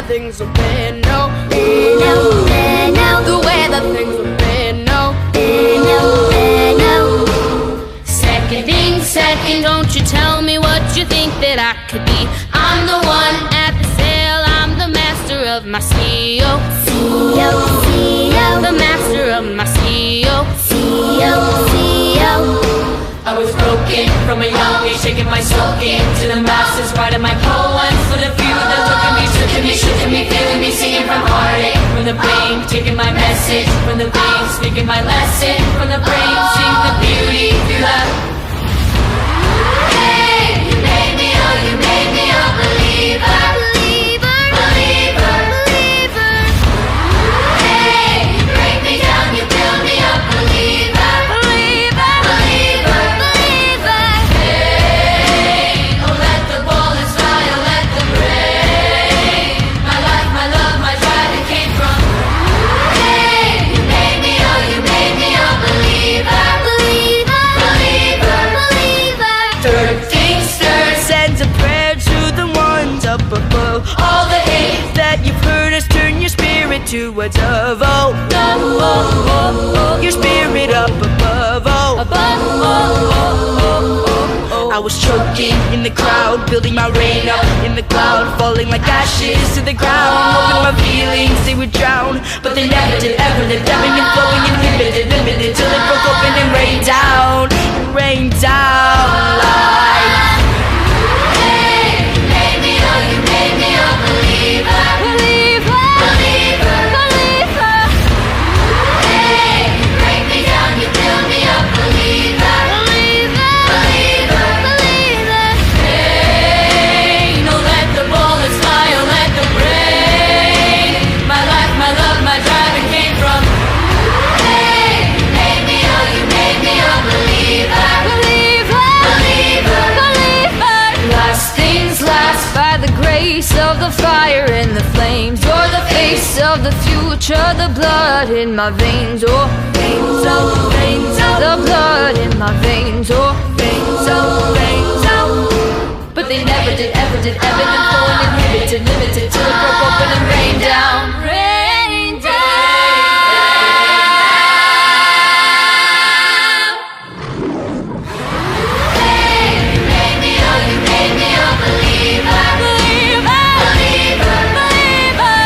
things have been. No, the way that things have been. No, second thing, second, don't you tell me what you think that I could be. I'm the one at the sail, I'm the master of my CEO. The master of my CEO. I was broken from a young age, taking my soul into the masses, writing my poems for the few that look at me, shook at me, feeling me, singing from heartache, from the brain, taking my message from the vein, speaking my lesson from the brain, sing the beauty through the. Hey, you made me, oh, you made me a believer, believer, believer, believer. Hey, you break me down, you build me up, believer, believer, believer, believer. Hey, oh, let the bullets fly, oh, let them rain. My life, my love, my drive, it came from. Hey, you made me, oh, you made me a believer, believer, believer, believer. Third things third, send a prayer to the ones up above. All the hate that you've heard us, turn your spirit to a dove. Oh, your spirit up above. Oh, I was choking in the crowd, building my rain up in the cloud, falling like ashes to the ground, hoping my feelings they would drown, but they never did, ever lived, ebbing and flowing, inhibited, limited, till it broke open and rained down like. Hey, you made me, oh, you made me a believer, believer, believer, believer. Hey, you break me down, you build me up, believer, believer, believer, believer. Hey, no, let the bullets fly, oh, let them rain. My life, my love, my drive, it came from. Hey, you made me, oh, you made me a believer, believer, believer, believer. Last things last, by the grace of the fire and the flames. You're the face of the future, the blood in my veins. Oh, veins, oh, veins, oh, the blood in my veins. Oh, veins, oh, veins, oh. But they never did, ever did, ebbing and flowing, inhibited, limited, till it broke open and rained down, rained down. Hey, you made me, oh, you made me a believer, believer, believer, believer.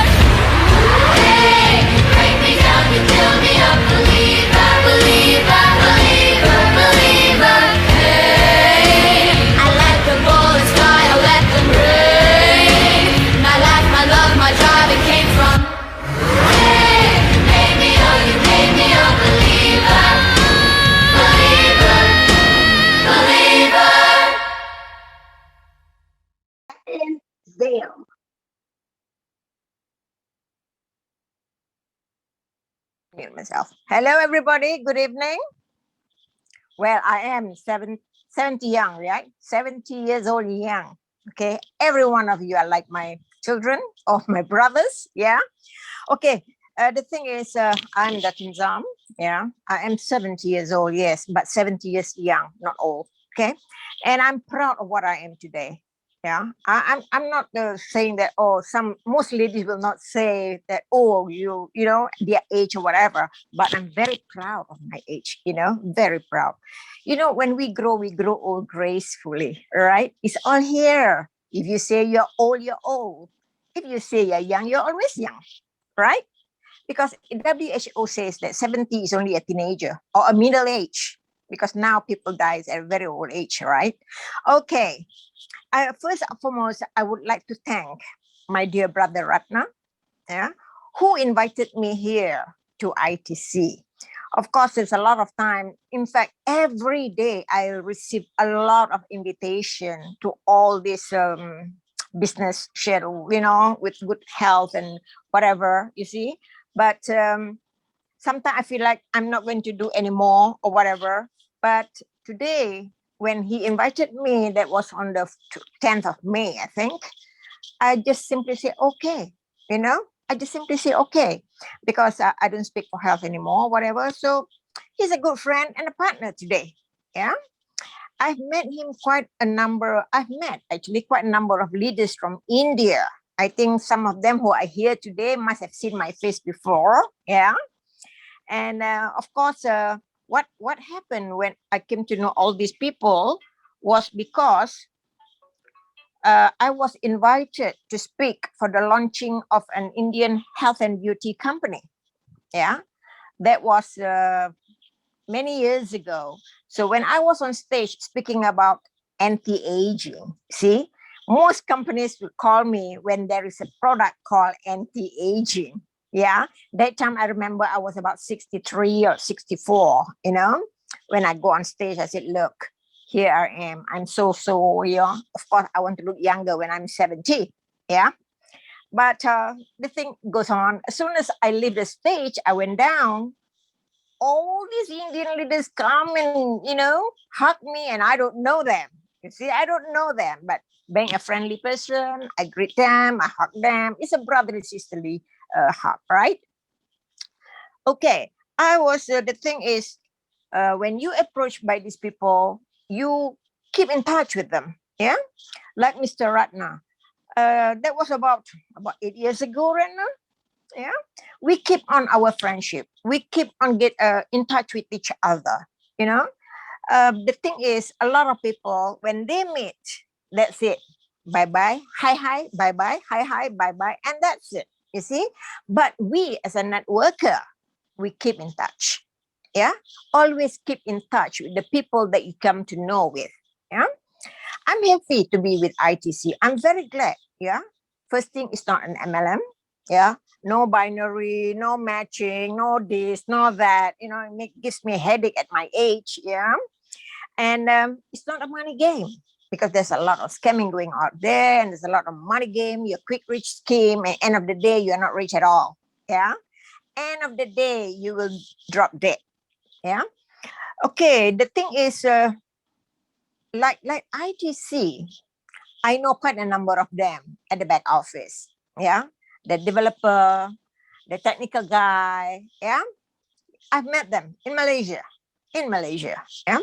Hey, you break me down, you build me up, believer, believer, believer, believer. Hey, I let the bullets fly, I let them rain. My life, my love, my drive, it came from. Hey, you made me, oh, you made me a believer, believer, believer. And them. Mute myself. Hello, everybody. Good evening. Well, I am 70 young, right? 70 years old young. Okay. Every one of you are like my children or my brothers. Yeah. Okay. The thing is, I'm Datin Zam. Yeah. I am 70 years old. Yes. But 70 years young, not old. Okay. And I'm proud of what I am today. Yeah, I'm not saying that. Oh, most ladies will not say that. Oh, you know their age or whatever. But I'm very proud of my age. You know, very proud. You know, when we grow old gracefully. Right? It's all here. If you say you're old, you're old. If you say you're young, you're always young. Right? Because WHO says that 70 is only a teenager or a middle age. Because now people die at a very old age. Right? Okay. First and foremost, I would like to thank my dear brother Ratna, yeah, who invited me here to ITC. Of course, there's a lot of time. In fact, every day I receive a lot of invitation to all this business schedule, you know, with good health and whatever, you see. But sometimes I feel like I'm not going to do anymore or whatever. But today, when he invited me, that was on the 10th of May, I think, I just simply say, okay, you know, I just simply say, okay, because I don't speak for health anymore, whatever. So he's a good friend and a partner today. Yeah. I've met actually quite a number of leaders from India. I think some of them who are here today must have seen my face before. Yeah. And of course, what happened when I came to know all these people was because I was invited to speak for the launching of an Indian health and beauty company. Yeah, that was many years ago. So when I was on stage speaking about anti-aging, see, most companies will call me when there is a product called anti-aging. Yeah, that time I remember I was about 63 or 64, when I go on stage, I said, look, here I am. I'm so young. Of course, I want to look younger when I'm 70. Yeah. But the thing goes on. As soon as I leave the stage, I went down. All these Indian leaders come and, hug me, and I don't know them. You see, I don't know them, but being a friendly person, I greet them, I hug them. It's a brotherly, sisterly hug, right? Okay. The thing is, when you approach by these people, you keep in touch with them. Yeah. Like Mr. Ratna. That was about 8 years ago, Ratna. Yeah, we keep on our friendship, we keep on get in touch with each other. The thing is, a lot of people, when they meet, that's it. Bye bye, hi, bye bye, hi, bye bye, and that's it. You see, but we as a networker, we keep in touch. Yeah, always keep in touch with the people that you come to know with. Yeah, I'm happy to be with ITC. I'm very glad. Yeah, first thing, it's not an MLM. Yeah, no binary, no matching, no this, no that. Gives me a headache at my age. Yeah, and it's not a money game, because there's a lot of scamming going out there, and there's a lot of money game. Your quick rich scheme, and end of the day, you're not rich at all. Yeah, end of the day, you will drop dead. Yeah. Okay. The thing is, like ITC, I know quite a number of them at the back office. Yeah, the developer, the technical guy. Yeah, I've met them in Malaysia. Yeah.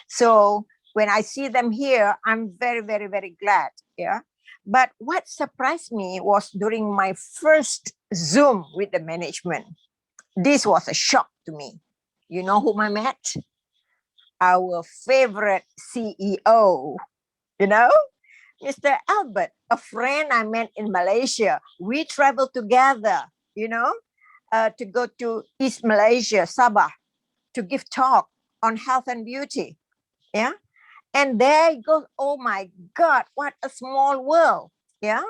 So when I see them here, I'm very, very, very glad. Yeah. But what surprised me was during my first Zoom with the management. This was a shock to me. You know whom I met? Our favorite CEO, you know? Mr. Albert, a friend I met in Malaysia. We traveled together, to go to East Malaysia, Sabah, to give talk on health and beauty. Yeah. And there you go. Oh my God, what a small world. Yeah.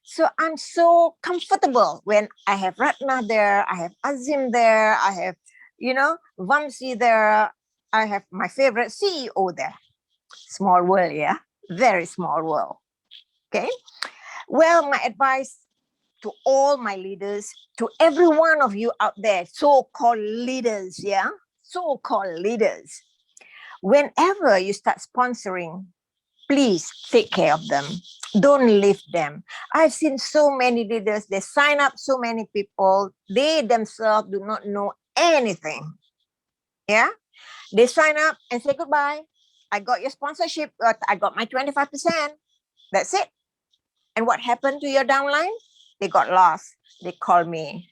So I'm so comfortable when I have Ratna there, I have Azim there, I have, Vamsi there, I have my favorite CEO there. Small world, yeah. Very small world. Okay. Well, my advice to all my leaders, to every one of you out there, so-called leaders, yeah, so-called leaders, whenever you start sponsoring, please take care of them. Don't leave them. I've seen so many leaders, they sign up so many people, they themselves do not know anything. Yeah, they sign up and say goodbye. I got your sponsorship, I got my 25%. That's it. And what happened to your downline? They got lost. They call me,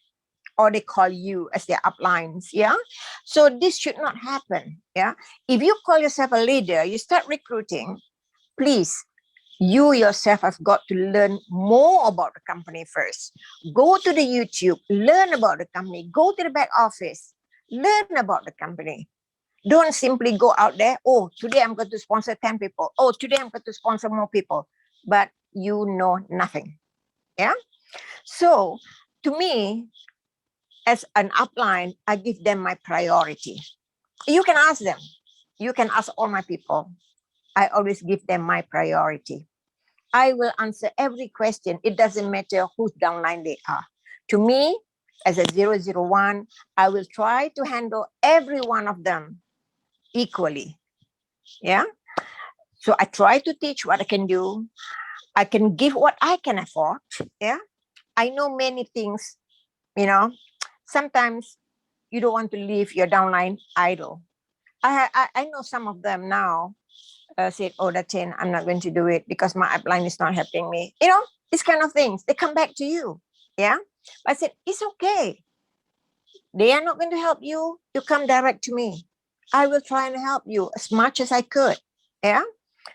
or they call you as their uplines. Yeah. So this should not happen. Yeah. If you call yourself a leader, you start recruiting, please, you yourself have got to learn more about the company first. Go to the YouTube, learn about the company, go to the back office, learn about the company. Don't simply go out there, oh, today I'm going to sponsor 10 people. Oh, today I'm going to sponsor more people. But you know nothing. Yeah. So to me, as an upline, I give them my priority. You can ask them. You can ask all my people. I always give them my priority. I will answer every question. It doesn't matter whose downline they are. To me, as a 001, I will try to handle every one of them equally. Yeah. So I try to teach what I can do. I can give what I can afford. Yeah. I know many things, sometimes you don't want to leave your downline idle. I know some of them now said, oh, that's it, I'm not going to do it because my upline is not helping me. These kind of things, they come back to you. Yeah. I said, it's okay. They are not going to help you. You come direct to me. I will try and help you as much as I could. Yeah.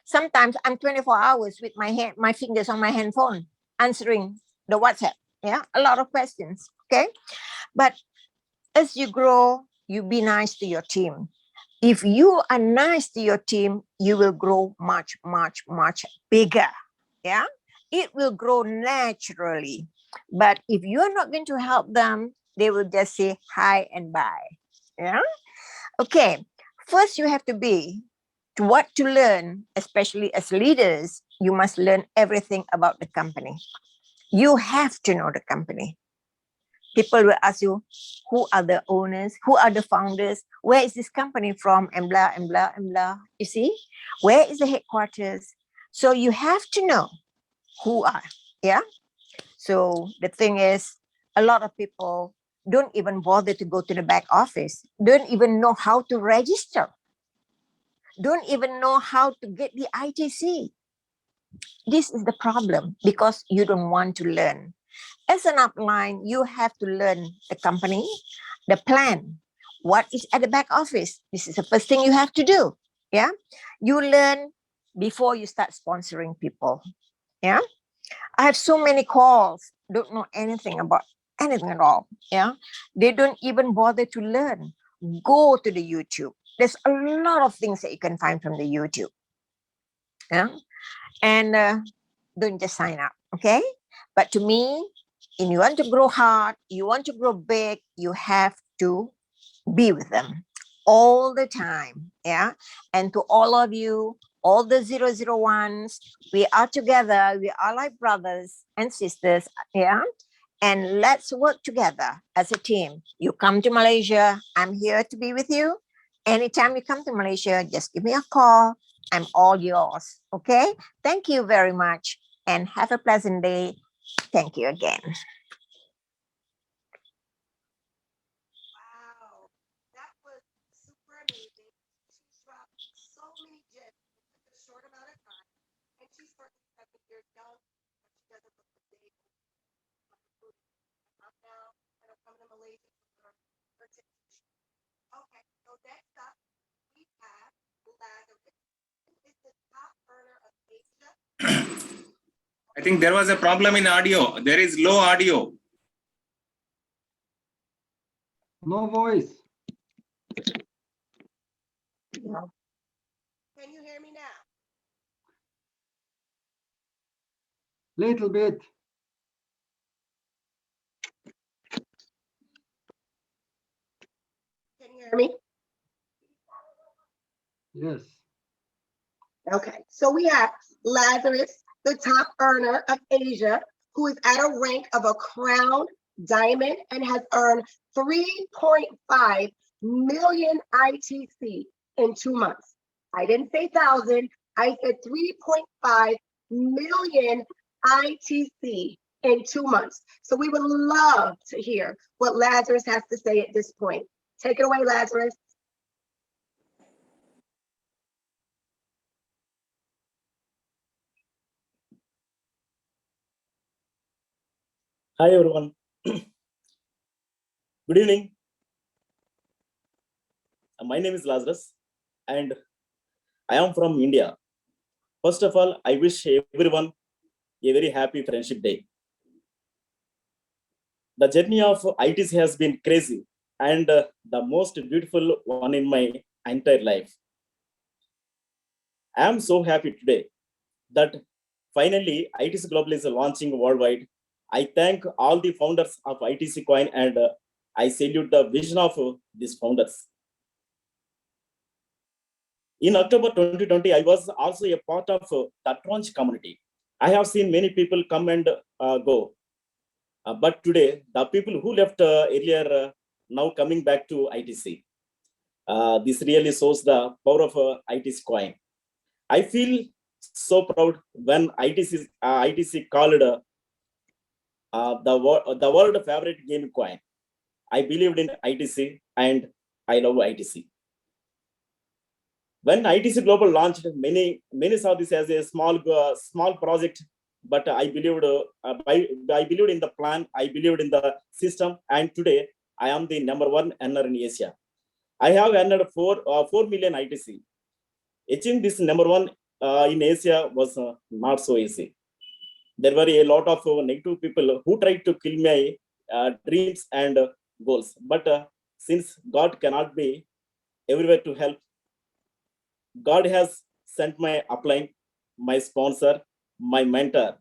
Sometimes I'm 24 hours with my fingers on my handphone answering the WhatsApp. Yeah. A lot of questions. Okay. But as you grow, you be nice to your team. If you are nice to your team, you will grow much, much, much bigger. Yeah. It will grow naturally. But if you are not going to help them, they will just say hi and bye. Yeah. Okay. First, you have to be what to learn, especially as leaders. You must learn everything about the company. You have to know the company. People will ask you, who are the owners? Who are the founders? Where is this company from? And blah, and blah, and blah. You see, where is the headquarters? So you have to know who are. Yeah. So the thing is, a lot of people don't even bother to go to the back office, don't even know how to register, don't even know how to get the ITC. This is the problem because you don't want to learn. As an upline, you have to learn the company, the plan, what is at the back office. This is the first thing you have to do. Yeah. You learn before you start sponsoring people. Yeah. I have so many calls, don't know anything about anything at all. Yeah. They don't even bother to learn. Go to the YouTube. There's a lot of things that you can find from the YouTube. Yeah. And don't just sign up. Okay. But to me, if you want to grow hard, you want to grow big, you have to be with them all the time. Yeah. And to all of you, all the 001s, we are together. We are like brothers and sisters. Yeah. And let's work together as a team. You come to Malaysia, I'm here to be with you. Anytime you come to Malaysia, just give me a call. I'm all yours. Okay. Thank you very much and have a pleasant day. Thank you again. Wow, that was super amazing. She dropped so many gems in such a short amount of time, and she's 37 years young, but she doesn't look a day older. I'm now going to come to Malaysia for her citizenship. Okay, so next up we have Lazarus. Who is the top earner of Asia? I think there was a problem in audio. There is low audio. No voice. Can you hear me now? Little bit. Can you hear me? Yes. Okay, so we have Lazarus, the top earner of Asia, who is at a rank of a crown diamond and has earned 3.5 million ITC in 2 months. I didn't say thousand, I said 3.5 million ITC in 2 months. So we would love to hear what Lazarus has to say at this point. Take it away, Lazarus. Hi everyone. Good evening. My name is Lazarus and I am from India. First of all, I wish everyone a very happy Friendship Day. The journey of ITC has been crazy and the most beautiful one in my entire life. I am so happy today that finally ITC Global is launching worldwide. I thank all the founders of ITC Coin and I salute the vision of these founders. In October 2020, I was also a part of the Tranche community. I have seen many people come and go. But today, the people who left earlier now coming back to ITC. This really shows the power of ITC Coin. I feel so proud when ITC called the world favorite game coin. I believed in ITC and I love ITC. When ITC Global launched, many saw this as a small project, but I believed I believed in the plan, I believed in the system, and today I am the #1 earner in Asia. I have earned 4 million ITC. Achieving this #1 in Asia was not so easy. There were a lot of negative people who tried to kill my dreams and goals. But since God cannot be everywhere to help, God has sent my upline, my sponsor, my mentor,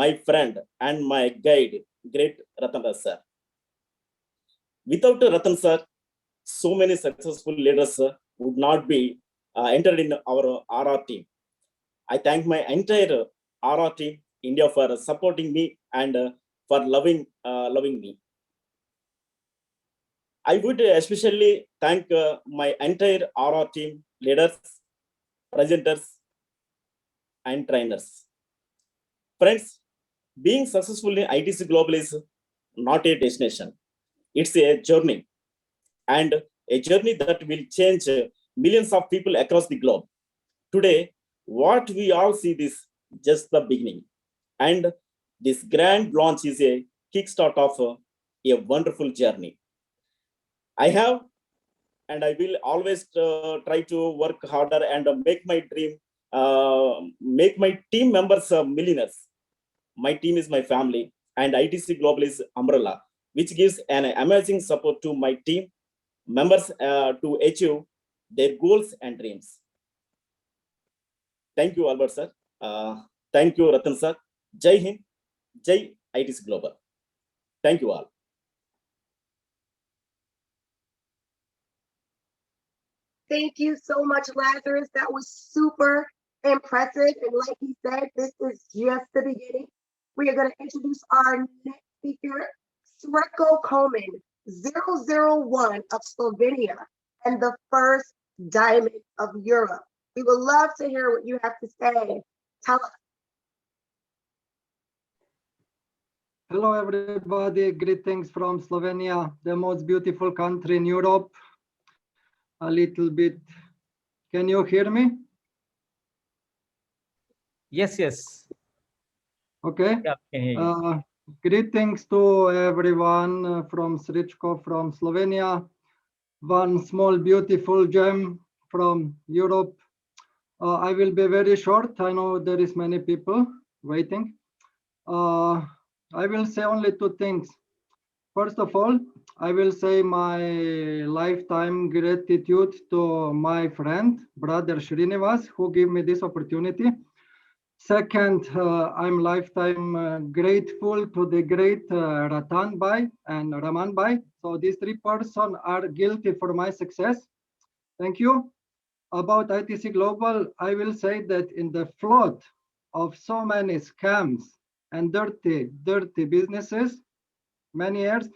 my friend, and my guide, great Ratan sir. Without Ratan sir, so many successful leaders would not be entered in our RR team. I thank my entire RR team, India, for supporting me and for loving me. I would especially thank my entire RR team, leaders, presenters, and trainers. Friends, being successful in ITC Global is not a destination. It's a journey, and a journey that will change millions of people across the globe. Today, what we all see is just the beginning. And this grand launch is a kickstart of a wonderful journey. I have and I will always try to work harder and make my team members millionaires. My team is my family, and ITC Global is umbrella, which gives an amazing support to my team members to achieve their goals and dreams. Thank you, Albert sir. Thank you, Ratan sir. Jai Hind, Jai ITC Global. Thank you all. Thank you so much, Lazarus. That was super impressive. And like he said, this is just the beginning. We are going to introduce our next speaker, Srečko Koman, 001 of Slovenia and the first diamond of Europe. We would love to hear what you have to say. Tell us. Hello, everybody. Greetings from Slovenia, the most beautiful country in Europe. A little bit. Can you hear me? Yes, yes. Okay. Yeah, can hear you. Greetings to everyone from Srečko from Slovenia. One small beautiful gem from Europe. I will be very short. I know there is many people waiting. I will say only two things. First of all, I will say my lifetime gratitude to my friend, brother Srinivas, who gave me this opportunity. Second, I'm lifetime grateful to the great Ratan Bhai and Raman Bhai. So these three persons are guilty for my success. Thank you. About ITC Global, I will say that in the flood of so many scams and dirty businesses, many years,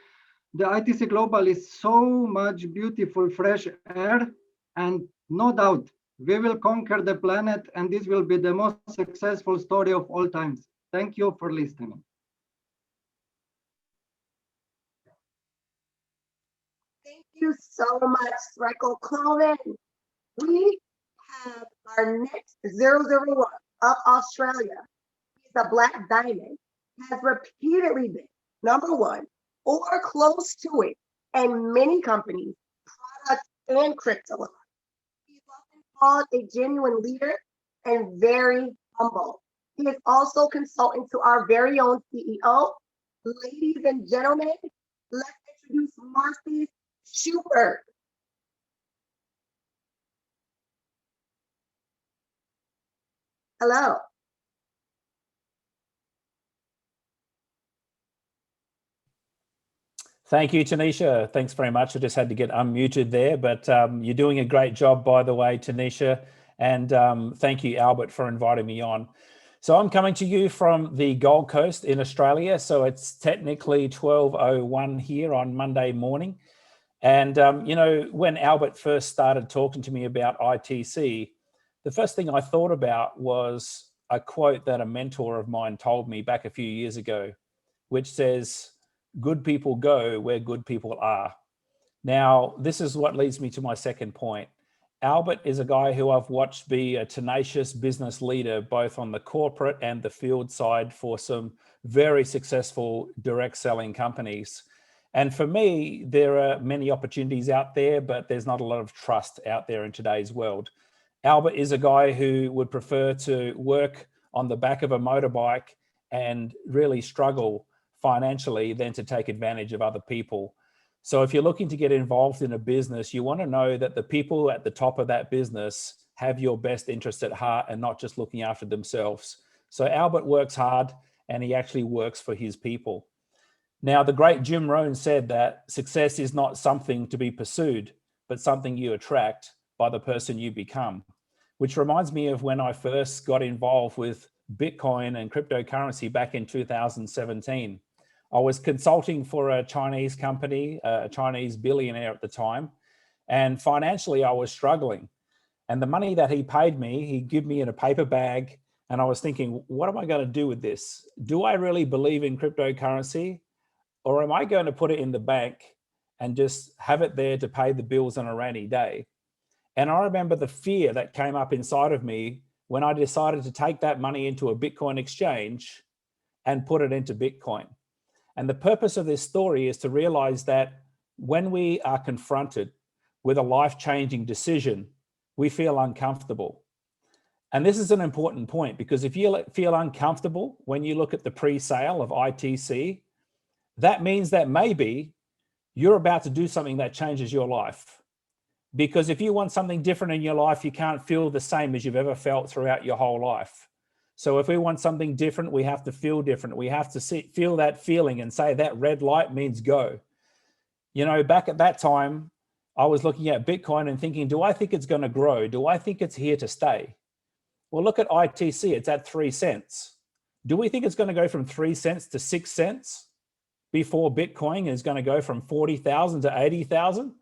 the ITC Global is so much beautiful fresh air, and no doubt we will conquer the planet, and this will be the most successful story of all times. Thank you for listening. Thank you so much, Srečko Koman. We have our next 001 of Australia. He's a black diamond, has repeatedly been #1 or close to it in many companies, products, and crypto. He's often called a genuine leader and very humble. He is also consultant to our very own CEO. Ladies and gentlemen, let's introduce Marcy Schubert. Hello. Thank you, Tanisha. Thanks very much. I just had to get unmuted there, but you're doing a great job, by the way, Tanisha. And thank you, Albert, for inviting me on. So I'm coming to you from the Gold Coast in Australia. So it's technically 12:01 here on Monday morning. And, you know, when Albert first started talking to me about ITC, the first thing I thought about was a quote that a mentor of mine told me back a few years ago, which says, "Good people go where good people are." Now, this is what leads me to my second point. Albert is a guy who I've watched be a tenacious business leader, both on the corporate and the field side for some very successful direct selling companies. And for me, there are many opportunities out there, but there's not a lot of trust out there in today's world. Albert is a guy who would prefer to work on the back of a motorbike and really struggle financially than to take advantage of other people. So if you're looking to get involved in a business, you want to know that the people at the top of that business have your best interest at heart and not just looking after themselves. So Albert works hard and he actually works for his people. Now, the great Jim Rohn said that success is not something to be pursued, but something you attract by the person you become, which reminds me of when I first got involved with Bitcoin and cryptocurrency back in 2017. I was consulting for a Chinese company, a Chinese billionaire at the time, and financially I was struggling. And the money that he paid me, he gave me in a paper bag, and I was thinking, what am I going to do with this? Do I really believe in cryptocurrency? Or am I going to put it in the bank and just have it there to pay the bills on a rainy day? And I remember the fear that came up inside of me when I decided to take that money into a Bitcoin exchange and put it into Bitcoin. And the purpose of this story is to realize that when we are confronted with a life-changing decision, we feel uncomfortable. And this is an important point, because if you feel uncomfortable when you look at the pre-sale of ITC, that means that maybe you're about to do something that changes your life. Because if you want something different in your life, you can't feel the same as you've ever felt throughout your whole life. So if we want something different, we have to feel different. We have to feel that feeling and say that red light means go. You know, back at that time, I was looking at Bitcoin and thinking, do I think it's going to grow? Do I think it's here to stay? Well, look at ITC, it's at 3 cents. Do we think it's going to go from 3 cents to 6 cents before Bitcoin is going to go from 40,000 to 80,000?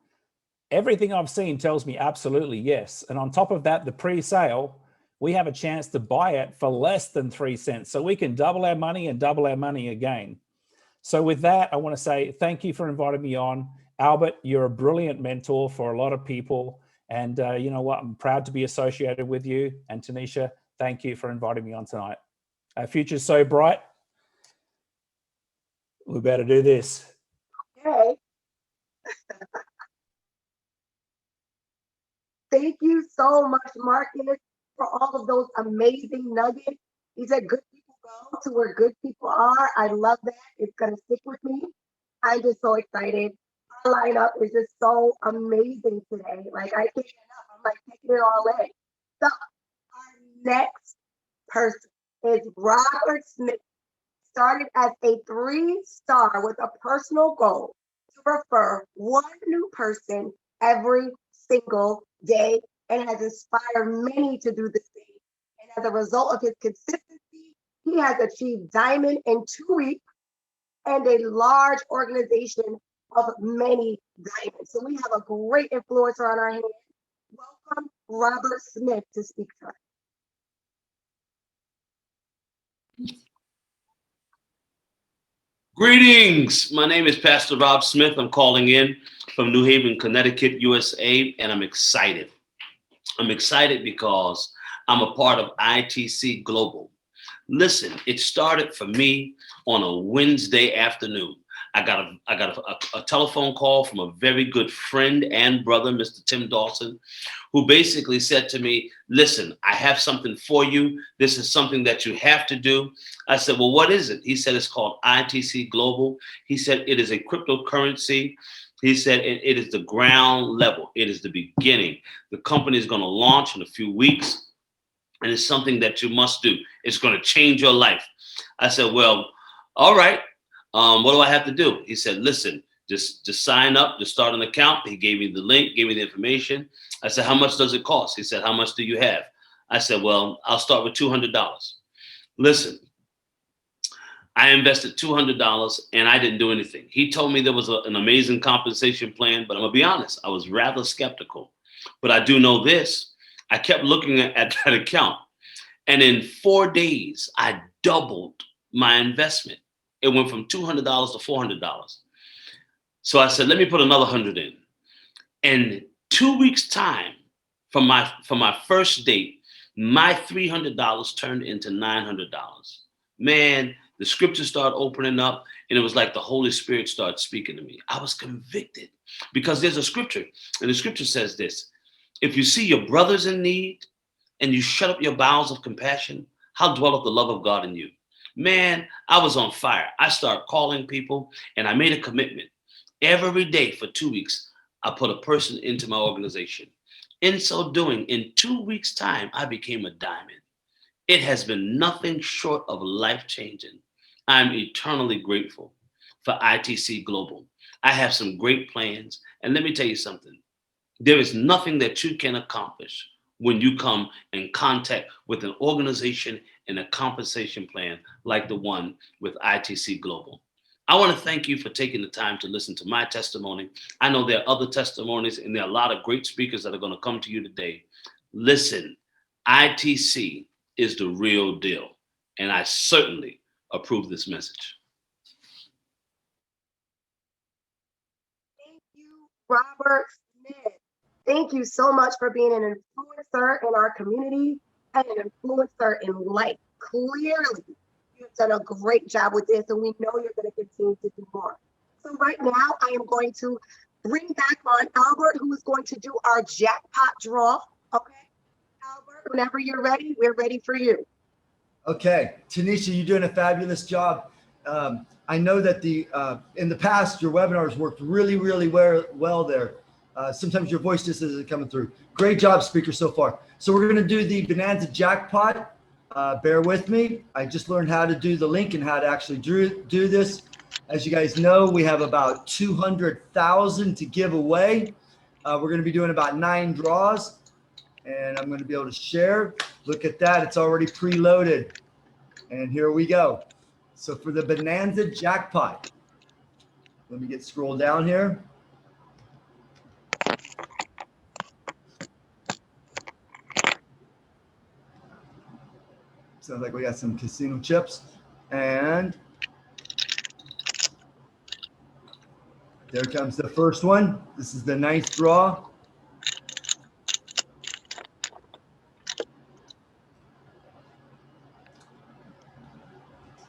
Everything I've seen tells me absolutely yes. And on top of that, the pre-sale, we have a chance to buy it for less than 3 cents. So we can double our money and double our money again. So with that, I want to say thank you for inviting me on. Albert, you're a brilliant mentor for a lot of people. And you know what? I'm proud to be associated with you. And Tanisha, thank you for inviting me on tonight. Our future's so bright. We better do this. Okay. Thank you so much, Marcus, for all of those amazing nuggets. He said good people go to where good people are. I love that. It's going to stick with me. I'm just so excited. Our lineup is just so amazing today. Like, I can't get enough. I'm like taking it all in. So our next person is Robert Smith. Started as a 3-star with a personal goal to refer one new person every single day, and has inspired many to do the same. And as a result of his consistency, he has achieved diamond in 2 weeks and a large organization of many diamonds. So we have a great influencer on our hands. Welcome, Robert Smith, to speak to us. Greetings. My name is Pastor Rob Smith. I'm calling in from New Haven, Connecticut, USA, and I'm excited. I'm excited because I'm a part of ITC Global. Listen, it started for me on a Wednesday afternoon. I got a telephone call from a very good friend and brother, Mr. Tim Dawson, who basically said to me, listen, I have something for you. This is something that you have to do. I said, well, what is it? He said, it's called ITC Global. He said, it is a cryptocurrency. He said, it is the ground level. It is the beginning. The company is going to launch in a few weeks, and it's something that you must do. It's going to change your life. I said, well, all right. What do I have to do? He said, listen, just sign up, just start an account. He gave me the link, gave me the information. I said, how much does it cost? He said, how much do you have? I said, well, I'll start with $200. Listen, I invested $200 and I didn't do anything. He told me there was an amazing compensation plan, but I'm gonna be honest, I was rather skeptical. But I do know this, I kept looking at that account, and in 4 days, I doubled my investment. It went from $200 to $400. So I said, let me put another 100 in. In 2 weeks' time, for my first date, my $300 turned into $900. Man, the scriptures started opening up, and it was like the Holy Spirit started speaking to me. I was convicted because there's a scripture, and the scripture says this: if you see your brothers in need and you shut up your bowels of compassion, how dwelleth the love of God in you? Man, I was on fire. I started calling people, and I made a commitment. Every day for 2 weeks, I put a person into my organization. In so doing, in 2 weeks' time, I became a diamond. It has been nothing short of life-changing. I'm eternally grateful for ITC Global. I have some great plans, and let me tell you something. There is nothing that you can accomplish when you come in contact with an organization and a compensation plan like the one with ITC Global. I want to thank you for taking the time to listen to my testimony. I know there are other testimonies, and there are a lot of great speakers that are going to come to you today. Listen, ITC is the real deal, and I certainly approve this message. Thank you, Robert Smith. Thank you so much for being an influencer in our community and an influencer in life. Clearly, you've done a great job with this, and we know you're going to continue to do more. So right now, I am going to bring back on Albert, who is going to do our jackpot draw. Okay, Albert, whenever you're ready, we're ready for you. Okay, Tanisha, you're doing a fabulous job. I know that in the past, your webinars worked really, really well there. Sometimes your voice just isn't coming through. Great job, speaker, so far. So we're going to do the Bonanza Jackpot. Bear with me. I just learned how to do the link and how to actually do this. As you guys know, we have about 200,000 to give away. We're going to be doing about 9 draws, and I'm going to be able to share. Look at that. It's already preloaded. And here we go. So for the Bonanza Jackpot, let me scroll down here. Sounds like we got some casino chips. And there comes the first one. This is the 9th draw.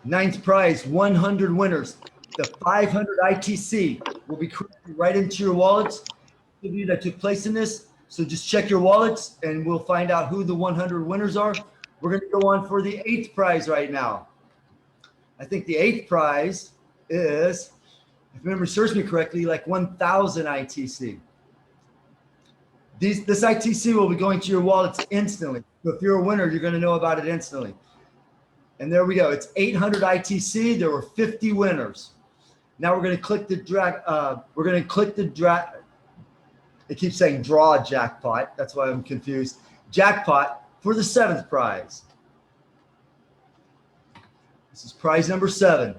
Ninth prize, 100 winners. The 500 ITC will be credited right into your wallets. Those of you that took place in this, so just check your wallets and we'll find out who the 100 winners are. We're going to go on for the 8th prize right now. I think the 8th prize is, if memory serves me correctly, like 1,000 ITC. This ITC will be going to your wallets instantly. So if you're a winner, you're going to know about it instantly. And there we go. It's 800 ITC. There were 50 winners. Now we're going to click the drag. We're going to click the drag. It keeps saying draw jackpot. That's why I'm confused. Jackpot for the 7th prize. This is prize number 7.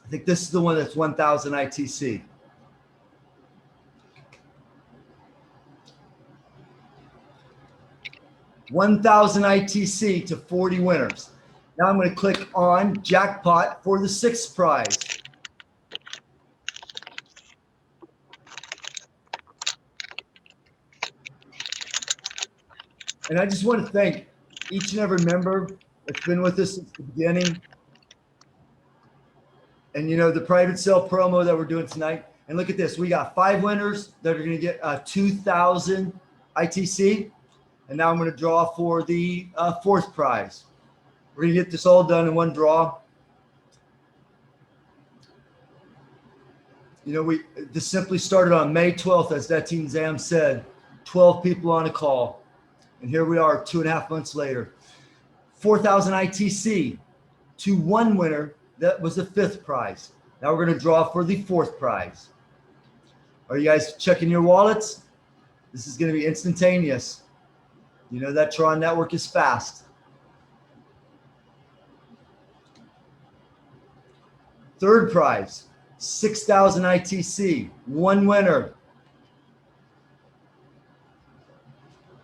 I think this is the one that's 1,000 ITC. $1,000 ITC to 40 winners. Now I'm going to click on jackpot for the 6th prize. And I just want to thank each and every member that's been with us since the beginning. And you know, the private sale promo that we're doing tonight. And look at this. We got 5 winners that are going to get 2,000 ITC. And now I'm going to draw for the 4th prize. We're going to get this all done in one draw. You know, this simply started on May 12th, as Datin Zam said, 12 people on a call. And here we are 2.5 months later. 4,000 ITC to 1 winner. That was the 5th prize. Now we're going to draw for the 4th prize. Are you guys checking your wallets? This is going to be instantaneous. You know that Tron network is fast. 3rd prize, 6,000 ITC, 1 winner.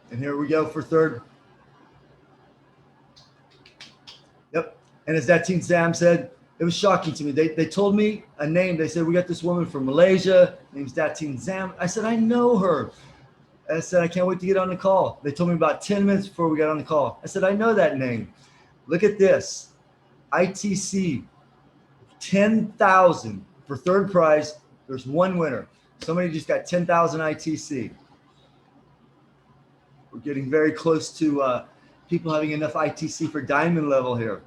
And here we go for 3rd. Yep. And as that Teen Sam said, it was shocking to me. They told me a name. They said, we got this woman from Malaysia. Name's Datin Zam. I said, I know her. I said, I can't wait to get on the call. They told me about 10 minutes before we got on the call. I said, I know that name. Look at this. ITC, 10,000 for third prize. There's one winner. Somebody just got 10,000 ITC. We're getting very close to people having enough ITC for diamond level here.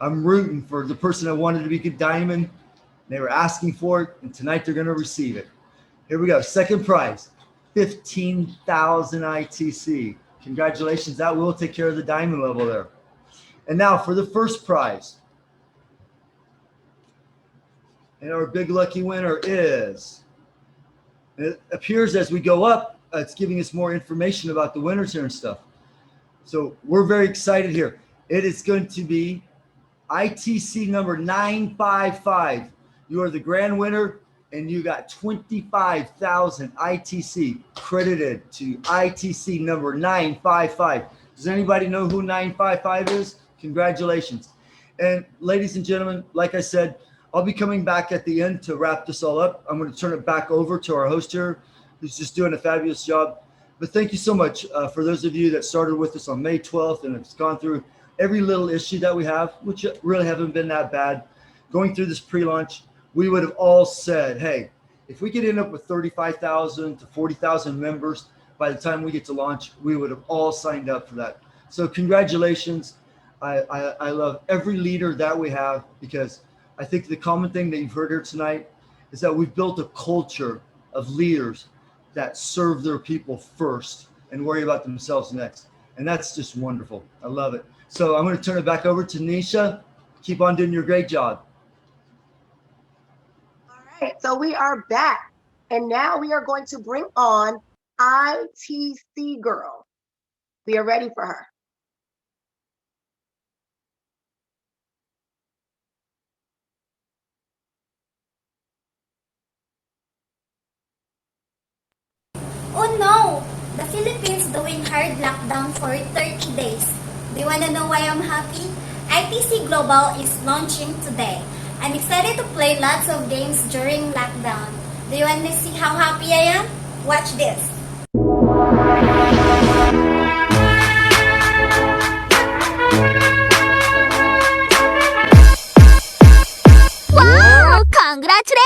I'm rooting for the person that wanted to be a diamond. They were asking for it, and tonight they're going to receive it. Here we go. Second prize, 15,000 ITC. Congratulations. That will take care of the diamond level there. And now for the first prize. And our big lucky winner is, it appears as we go up, it's giving us more information about the winners here and stuff. So we're very excited here. It is going to be ITC number 955. You are the grand winner, and you got 25,000 ITC credited to ITC number 955. Does anybody know who 955 is? Congratulations. And ladies and gentlemen, like I said, I'll be coming back at the end to wrap this all up. I'm going to turn it back over to our host here, who's just doing a fabulous job. But thank you so much for those of you that started with us on May 12th and it's gone through every little issue that we have, which really haven't been that bad. Going through this pre-launch, we would have all said, hey, if we could end up with 35,000 to 40,000 members by the time we get to launch, we would have all signed up for that. So congratulations. I love every leader that we have, because I think the common thing that you've heard here tonight is that we've built a culture of leaders that serve their people first and worry about themselves next. And that's just wonderful. I love it. So I'm going to turn it back over to Nisha. Keep on doing your great job. All right, so we are back, and now we are going to bring on ITC Girl. We are ready for her. Oh no! The Philippines doing hard lockdown for 30 days. Do you wanna know why I'm happy? ITC Global is launching today. I'm excited to play lots of games during lockdown. Do you wanna see how happy I am? Watch this. Wow! Congratulations!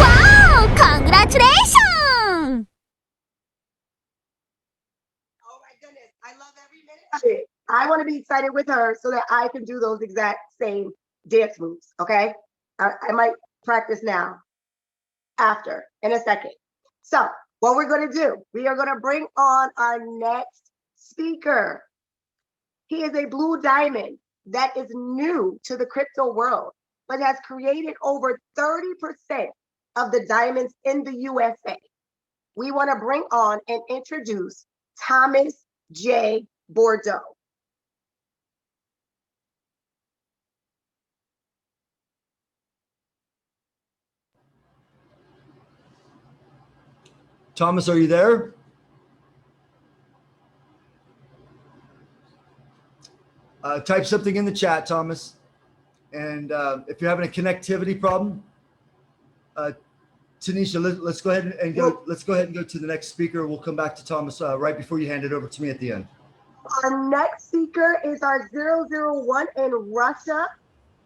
Wow! Congratulations! Oh my goodness, I love every minute of it. I want to be excited with her so that I can do those exact same dance moves, okay? I might practice now, after, in a second. So what we're going to do, we are going to bring on our next speaker. He is a blue diamond that is new to the crypto world, but has created over 30% of the diamonds in the USA. We want to bring on and introduce Thomas J. Bordeaux. Thomas, are you there? Type something in the chat, Thomas. And if you're having a connectivity problem, Tanisha, let's go ahead and go. Let's go ahead and go to the next speaker. We'll come back to Thomas right before you hand it over to me at the end. Our next speaker is our 001 in Russia.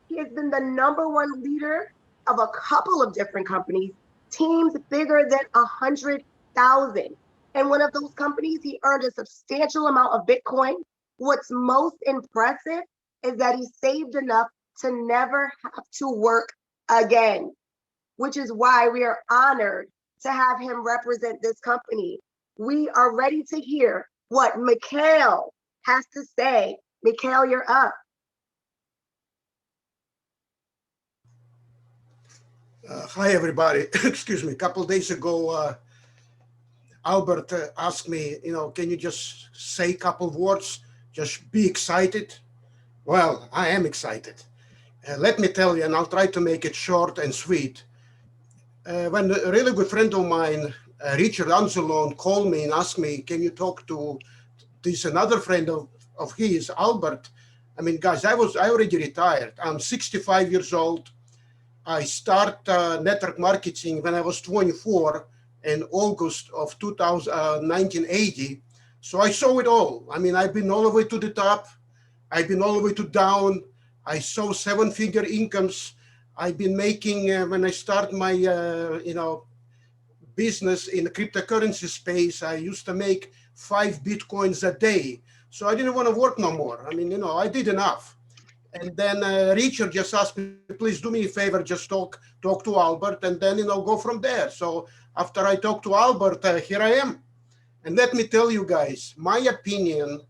He has been the #1 leader of a couple of different companies, teams bigger than 100,000. And one of those companies, he earned a substantial amount of Bitcoin. What's most impressive is that he saved enough to never have to work again, which is why we are honored to have him represent this company. We are ready to hear what Mikhail has to say. Mikhail, you're up. Hi, everybody. Excuse me. A couple of days ago, Albert asked me, can you just say a couple of words? Just be excited. Well, I am excited. Let me tell you, and I'll try to make it short and sweet. When a really good friend of mine Richard Anzalone called me and asked me, can you talk to this another friend of his, Albert? I mean, guys, I already retired. I'm 65 years old. I start network marketing when I was 24 in August of 1980. So I saw it all. I mean, I've been all the way to the top. I've been all the way to down. I saw 7-figure incomes. I've been making, when I start my, business in the cryptocurrency space, I used to make 5 Bitcoins a day. So I didn't want to work no more. I mean, I did enough. And then Richard just asked me, please do me a favor, just talk to Albert, and then, go from there. So after I talked to Albert, here I am. And let me tell you guys, my opinion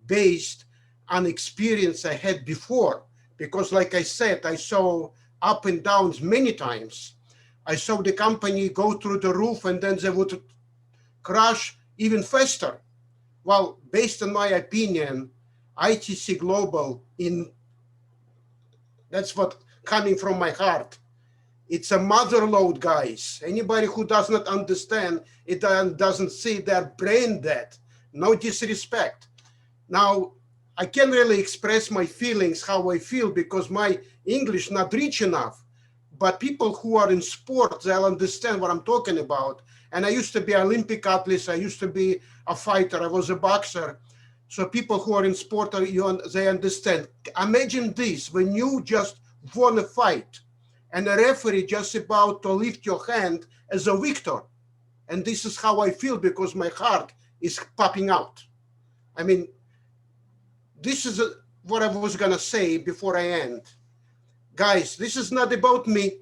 based on experience I had before, because like I said, I saw up and downs many times. I saw the company go through the roof and then they would crash even faster. Well, based on my opinion, ITC Global, that's what coming from my heart. It's a mother lode, guys. Anybody who does not understand it doesn't see their brain dead. No disrespect. Now, I can't really express my feelings, how I feel, because my English not rich enough. But people who are in sports, they'll understand what I'm talking about. And I used to be an Olympic athlete. I used to be a fighter. I was a boxer. So people who are in sport, they understand. Imagine this, when you just won a fight and a referee just about to lift your hand as a victor. And this is how I feel, because my heart is popping out. I mean, this is what I was gonna say before I end. Guys, this is not about me.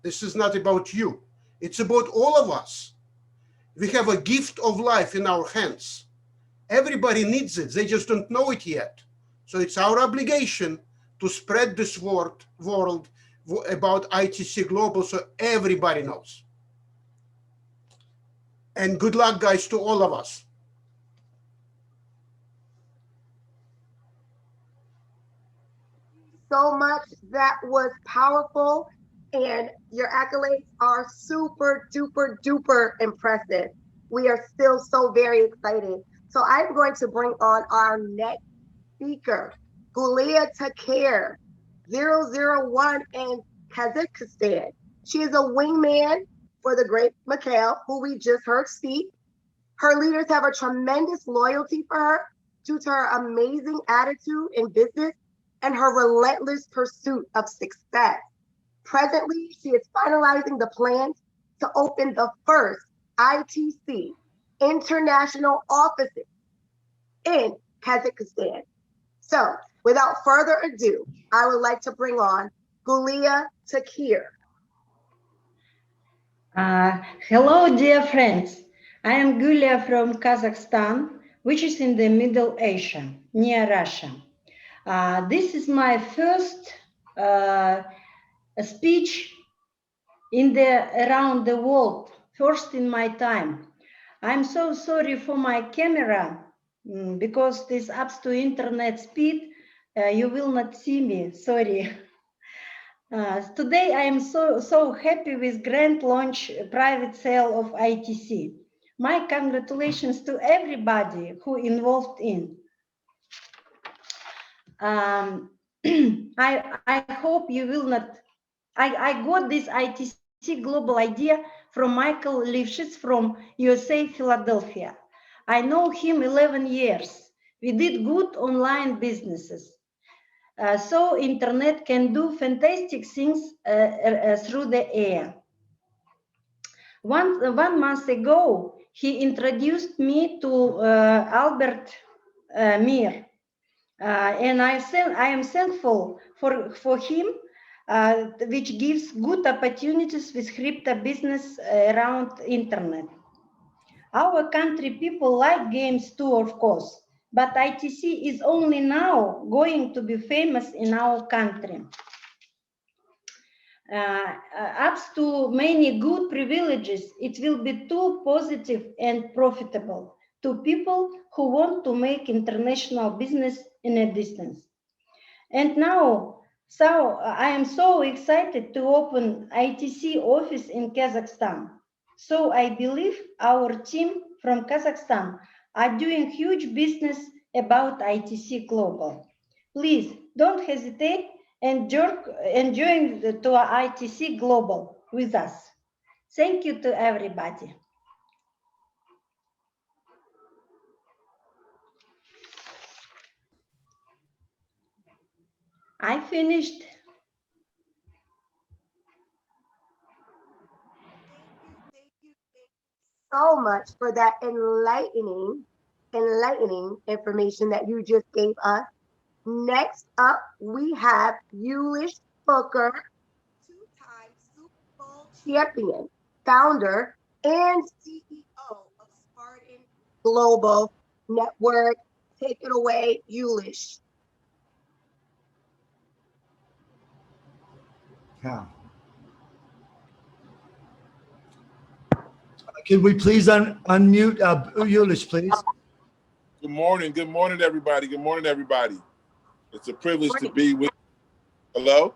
This is not about you. It's about all of us. We have a gift of life in our hands. Everybody needs it. They just don't know it yet. So it's our obligation to spread this world about ITC Global so everybody knows. And good luck, guys, to all of us. So much. That was powerful. And your accolades are super duper duper impressive. We are still so very excited. So I'm going to bring on our next speaker, Gulia Takir, 001 in Kazakhstan. She is a wingman for the great Mikhail, who we just heard speak. Her leaders have a tremendous loyalty for her due to her amazing attitude in business and her relentless pursuit of success. Presently, she is finalizing the plans to open the first ITC international offices in Kazakhstan. So, without further ado, I would like to bring on Gulia Takir. Hello, dear friends. I am Gulia from Kazakhstan, which is in the Middle Asia, near Russia. This is my first speech around the world, first in my time. I'm so sorry for my camera, because this up to internet speed, you will not see me, sorry. Today I am so happy with grand launch private sale of ITC. My congratulations to everybody who involved in. I hope you will not. I got this ITC global idea from Michael Lifshitz from USA, Philadelphia. I know him 11 years. We did good online businesses. So internet can do fantastic things through the air. One month ago, he introduced me to Albert Mir. And I am thankful for him, which gives good opportunities with crypto business around internet. Our country people like games too, of course, but ITC is only now going to be famous in our country. Up to many good privileges, it will be too positive and profitable to people who want to make international business in a distance. And now, I am so excited to open ITC office in Kazakhstan. So I believe our team from Kazakhstan are doing huge business about ITC Global. Please don't hesitate and join to ITC Global with us. Thank you to everybody. I finished. Thank you so much for that enlightening information that you just gave us. Next up, we have Yulish Booker, two-time Super Bowl champion, founder, and CEO of Spartan Global Network. Take it away, Yulish. Yeah. Can we please unmute Yulish, please? Good morning, everybody. Good morning, everybody. It's a privilege to be with. Hello?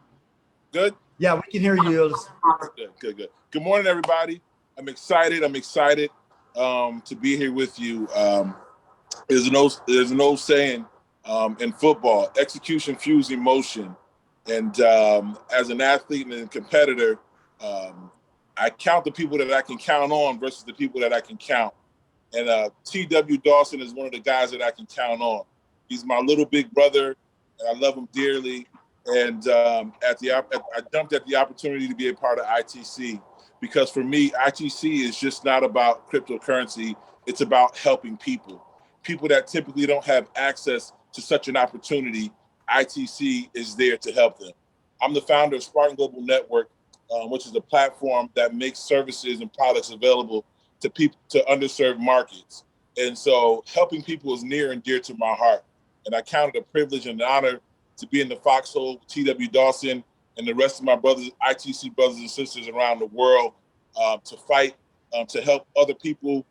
Good? Yeah, we can hear you, Yulish. Good. Good morning, everybody. I'm excited to be here with you. There's an old saying in football, execution fuels emotion. And as an athlete and a competitor, I count the people that I can count on versus the people that I can count. And T.W. Dawson is one of the guys that I can count on. He's my little big brother, and I love him dearly. And I jumped at the opportunity to be a part of ITC because for me, ITC is just not about cryptocurrency. It's about helping people that typically don't have access to such an opportunity. ITC is there to help them. I'm the founder of Spartan Global Network, which is a platform that makes services and products available to people, to underserved markets. And so helping people is near and dear to my heart. And I count it a privilege and an honor to be in the foxhole with T.W. Dawson and the rest of my brothers, ITC brothers and sisters around the world to fight, to help other people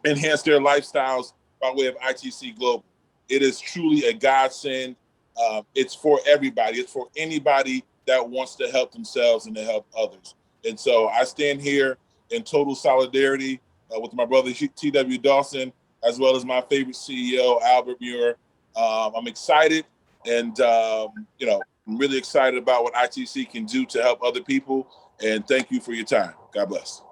enhance their lifestyles by way of ITC Global. It is truly a godsend. It's for everybody. It's for anybody that wants to help themselves and to help others. And so I stand here in total solidarity with my brother T.W. Dawson, as well as my favorite CEO, Albert Muir. I'm excited, and I'm really excited about what ITC can do to help other people. And thank you for your time. God bless.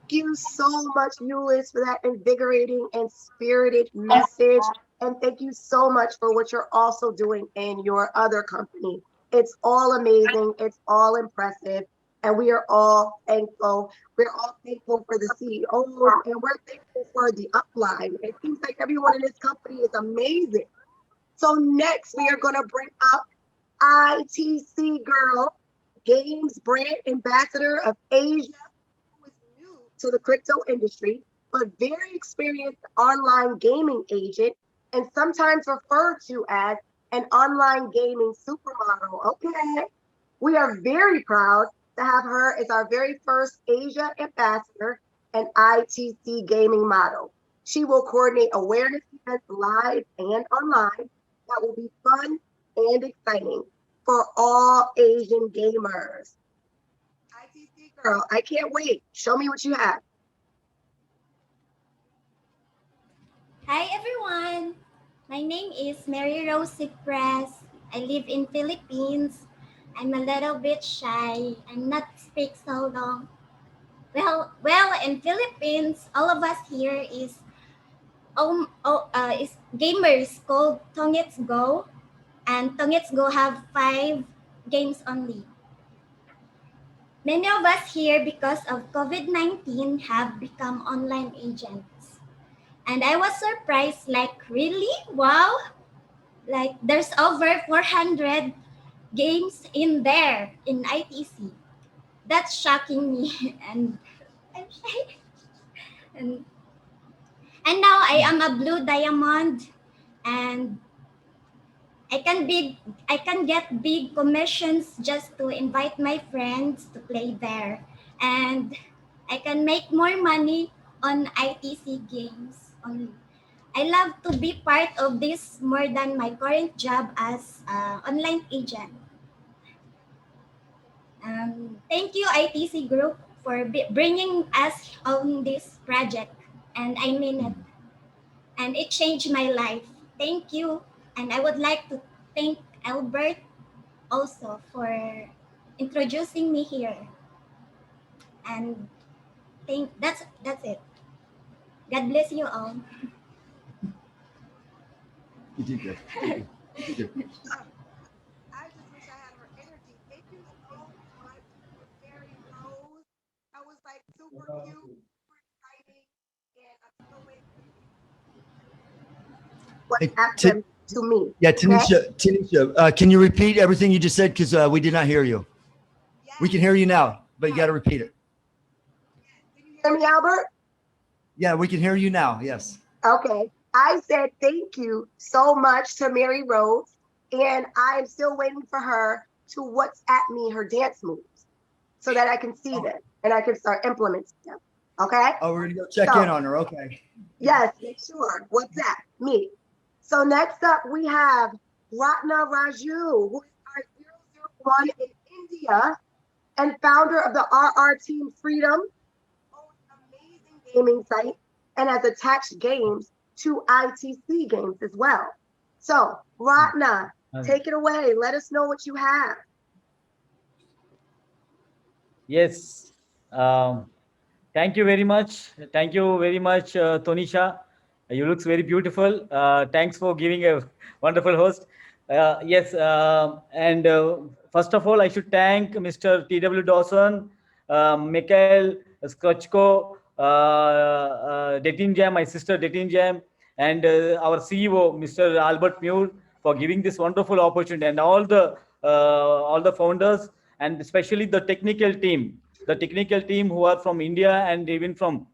Thank you so much, Yulish, for that invigorating and spirited message. And thank you so much for what you're also doing in your other company. It's all amazing. It's all impressive. And we are all thankful. We're all thankful for the CEOs, and we're thankful for the upline. It seems like everyone in this company is amazing. So next, we are going to bring up ITC Girl, Games Brand Ambassador of Asia, who is new to the crypto industry, but very experienced online gaming agent, and sometimes referred to as an online gaming supermodel. Okay. We are very proud to have her as our very first Asia ambassador and ITC gaming model. She will coordinate awareness events live and online that will be fun and exciting for all Asian gamers. ITC Girl, I can't wait. Show me what you have. Hi everyone. My name is Mary Rose Cipres. I live in Philippines. I'm a little bit shy. I'm not speak so long. Well, in Philippines, all of us here is gamers called Tongits Go, and Tongits Go have 5 games only. Many of us here, because of COVID-19, have become online agents. And I was surprised, like, really? Wow! Like, there's over 400 games in there in ITC. That's shocking me. And I'm shy. And now I am a blue diamond, and I can get big commissions just to invite my friends to play there. And I can make more money on ITC games only. I love to be part of this more than my current job as an online agent. Thank you, ITC Group, for bringing us on this project. And I mean it. And it changed my life. Thank you. And I would like to thank Albert also for introducing me here. And that's it. God bless you all. You did good. You did good. You did good. I just wish I had her energy. Thank you so much, Mary Rose. That was like super cute, super exciting, and I'm still waiting for what Hey, happened to me. yeah, Okay? Tanisha, can you repeat everything you just said? Because we did not hear you. We Yes. can hear you now, but you got to repeat it. Can you hear me, Albert? Yeah, we can hear you now. Yes. Okay. I said thank you so much to Mary Rose, and I'm still waiting for her to WhatsApp me her dance moves so that I can see them and I can start implementing them. Okay? Oh, we're gonna go check So- in on her. Okay. Yes, sure. WhatsApp me. So next up we have Ratna Raju, who is our 001 in India and founder of the RR Team Freedom, owns an amazing gaming site and has attached games to ITC games as well. So Ratna, take it away. Let us know what you have. Yes. Thank you very much. Thank you very much, Tonisha. You looks very beautiful. Thanks for giving a wonderful host. Yes. And first of all, I should thank Mr. T.W. Dawson, Mikhail Skrochko, Detin Jam, my sister Detin Jam, and our CEO, Mr. Albert Muir, for giving this wonderful opportunity, and all the founders, and especially the technical team who are from India and even from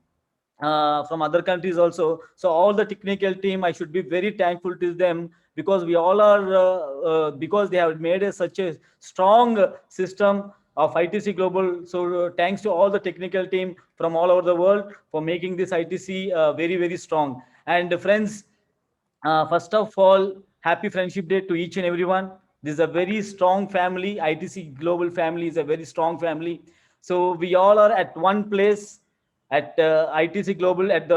other countries also. So all the technical team, I should be very thankful to them, because we all are because they have made such a strong system of ITC Global. So thanks to all the technical team from all over the world for making this ITC very, very strong. And friends, first of all, happy Friendship Day to each and everyone. This is a very strong family. ITC Global family is a very strong family. So we all are at one place at ITC Global at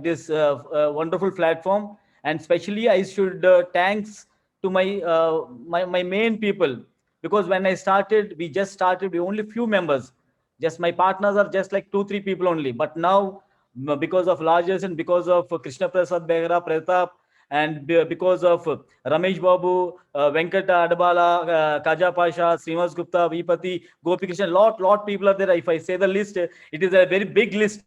this wonderful platform. And especially, I should thanks to my main people, because when I started, we just started with only few members. Just my partners are just like 2-3 people only. But now, because of largesse and because of Krishna Prasad Behra, Pratap, and because of Ramesh Babu, Venkata Adabala, Kaja Pasha, Srinivas Gupta, Vipati, Gopi Krishna, lot people are there. If I say the list, it is a very big list.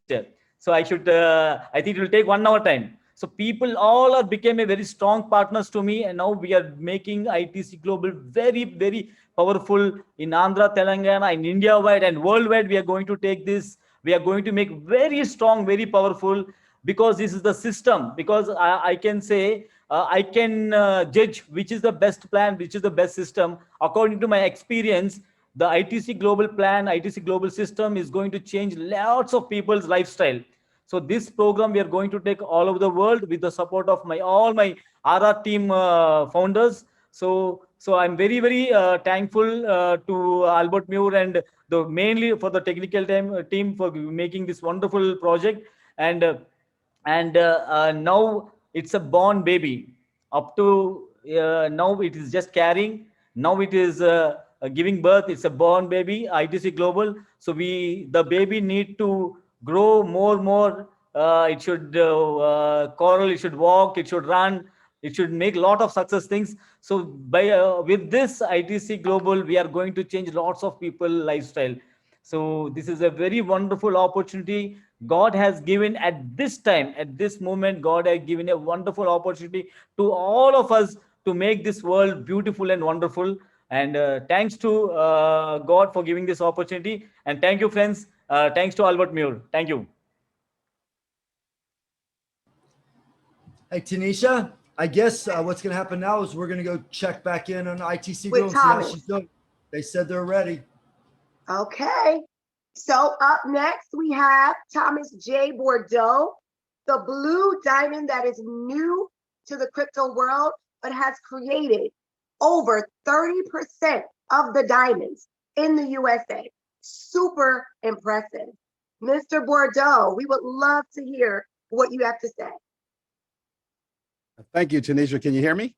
So I think it will take 1 hour time. So people all are became a very strong partners to me, and now we are making ITC Global very, very powerful in Andhra, Telangana, in India wide and worldwide. We are going to take this. We are going to make very strong, very powerful, because this is the system. Because I can say, I can judge which is the best plan, which is the best system. According to my experience, the ITC Global plan, ITC Global system is going to change lots of people's lifestyle. So this program we are going to take all over the world with the support of all my RR team founders. So I'm very, very thankful to Albert Muir and mainly for the technical team for making this wonderful project. And now it's a born baby. Up to now it is just carrying. Now it is giving birth. It's a born baby, ITC Global. So the baby need to grow more. It should coral, it should walk, it should run, it should make a lot of success things. So with this ITC Global, we are going to change lots of people lifestyle. So this is a very wonderful opportunity God has given at this time, at this moment. God has given a wonderful opportunity to all of us to make this world beautiful and wonderful. And thanks to God for giving this opportunity. And thank you, friends. Thanks to Albert Muir. Thank you. Hey, Tanisha, I guess what's going to happen now is we're going to go check back in on ITC With Girl and see how Thomas. she's doing. They said they're ready. Okay. So up next we have Thomas J. Bordeaux, the blue diamond that is new to the crypto world, but has created over 30% of the diamonds in the USA. Super impressive. Mr. Bordeaux, we would love to hear what you have to say. Thank you, Tanisha. Can you hear me?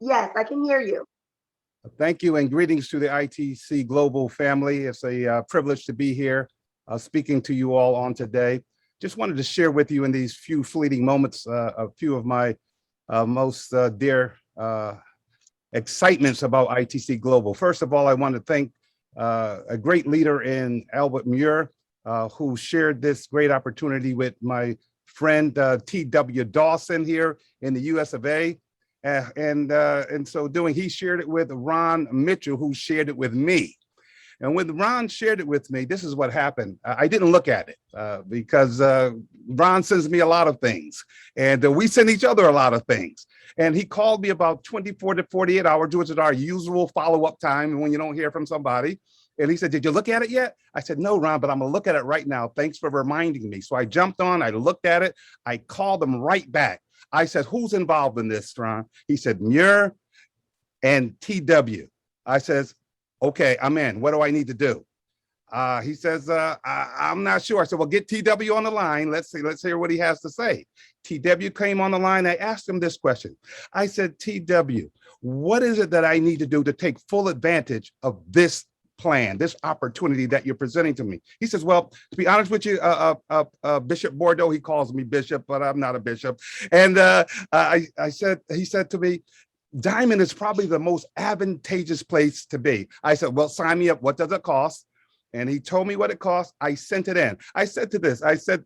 Yes, I can hear you. Thank you and greetings to the ITC Global family. It's a privilege to be here speaking to you all on today. Just wanted to share with you in these few fleeting moments a few of my most dear excitements about ITC Global. First of all, I want to thank a great leader in Albert Muir, who shared this great opportunity with my friend T.W. Dawson here in the US of A. And so doing, he shared it with Ron Mitchell, who shared it with me. And when Ron shared it with me, this is what happened. I didn't look at it because Ron sends me a lot of things, and we send each other a lot of things. And he called me about 24 to 48 hours, which is our usual follow-up time when you don't hear from somebody. And he said, "Did you look at it yet?" I said, "No, Ron, but I'm gonna look at it right now. Thanks for reminding me." So I jumped on, I looked at it, I called him right back. I said, "Who's involved in this, Ron?" He said, "Muir and TW." I says, "Okay, I'm in. What do I need to do?" He says, I'm not sure. I said, "Well, get TW on the line. Let's hear what he has to say." TW came on the line. I asked him this question. I said, "TW, what is it that I need to do to take full advantage of this plan, this opportunity that you're presenting to me?" He says, "Well, to be honest with you, Bishop Bordeaux," he calls me Bishop, but I'm not a bishop. And he said to me, "Diamond is probably the most advantageous place to be." I said, "Well, sign me up. What does it cost?" And he told me what it cost. I sent it in. I said,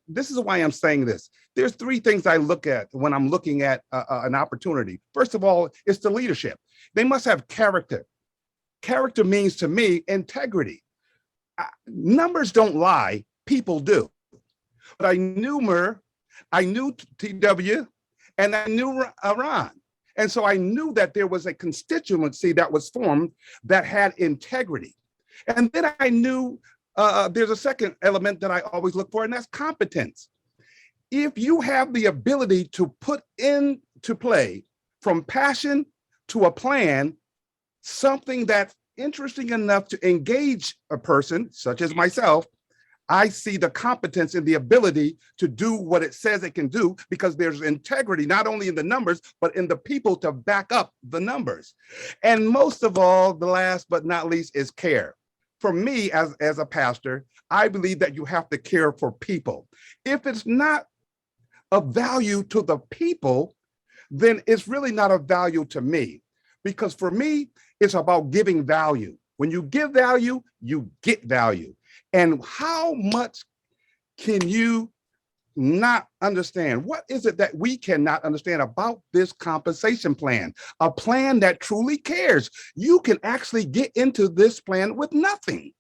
"This is why I'm saying this. There's three things I look at when I'm looking at an opportunity. First of all, it's the leadership. They must have character. Character means to me integrity. Numbers don't lie, people do. But I knew Mur, I knew TW, and I knew Ron. And so I knew that there was a constituency that was formed that had integrity. And then I knew there's a second element that I always look for, and that's competence. If you have the ability to put into play from passion to a plan, something that's interesting enough to engage a person, such as myself, I see the competence and the ability to do what it says it can do, because there's integrity, not only in the numbers, but in the people to back up the numbers. And most of all, the last but not least is care. For me, as a pastor, I believe that you have to care for people. If it's not of value to the people, then it's really not of value to me. Because for me, it's about giving value. When you give value, you get value. And how much can you not understand? What is it that we cannot understand about this compensation plan? A plan that truly cares. You can actually get into this plan with nothing.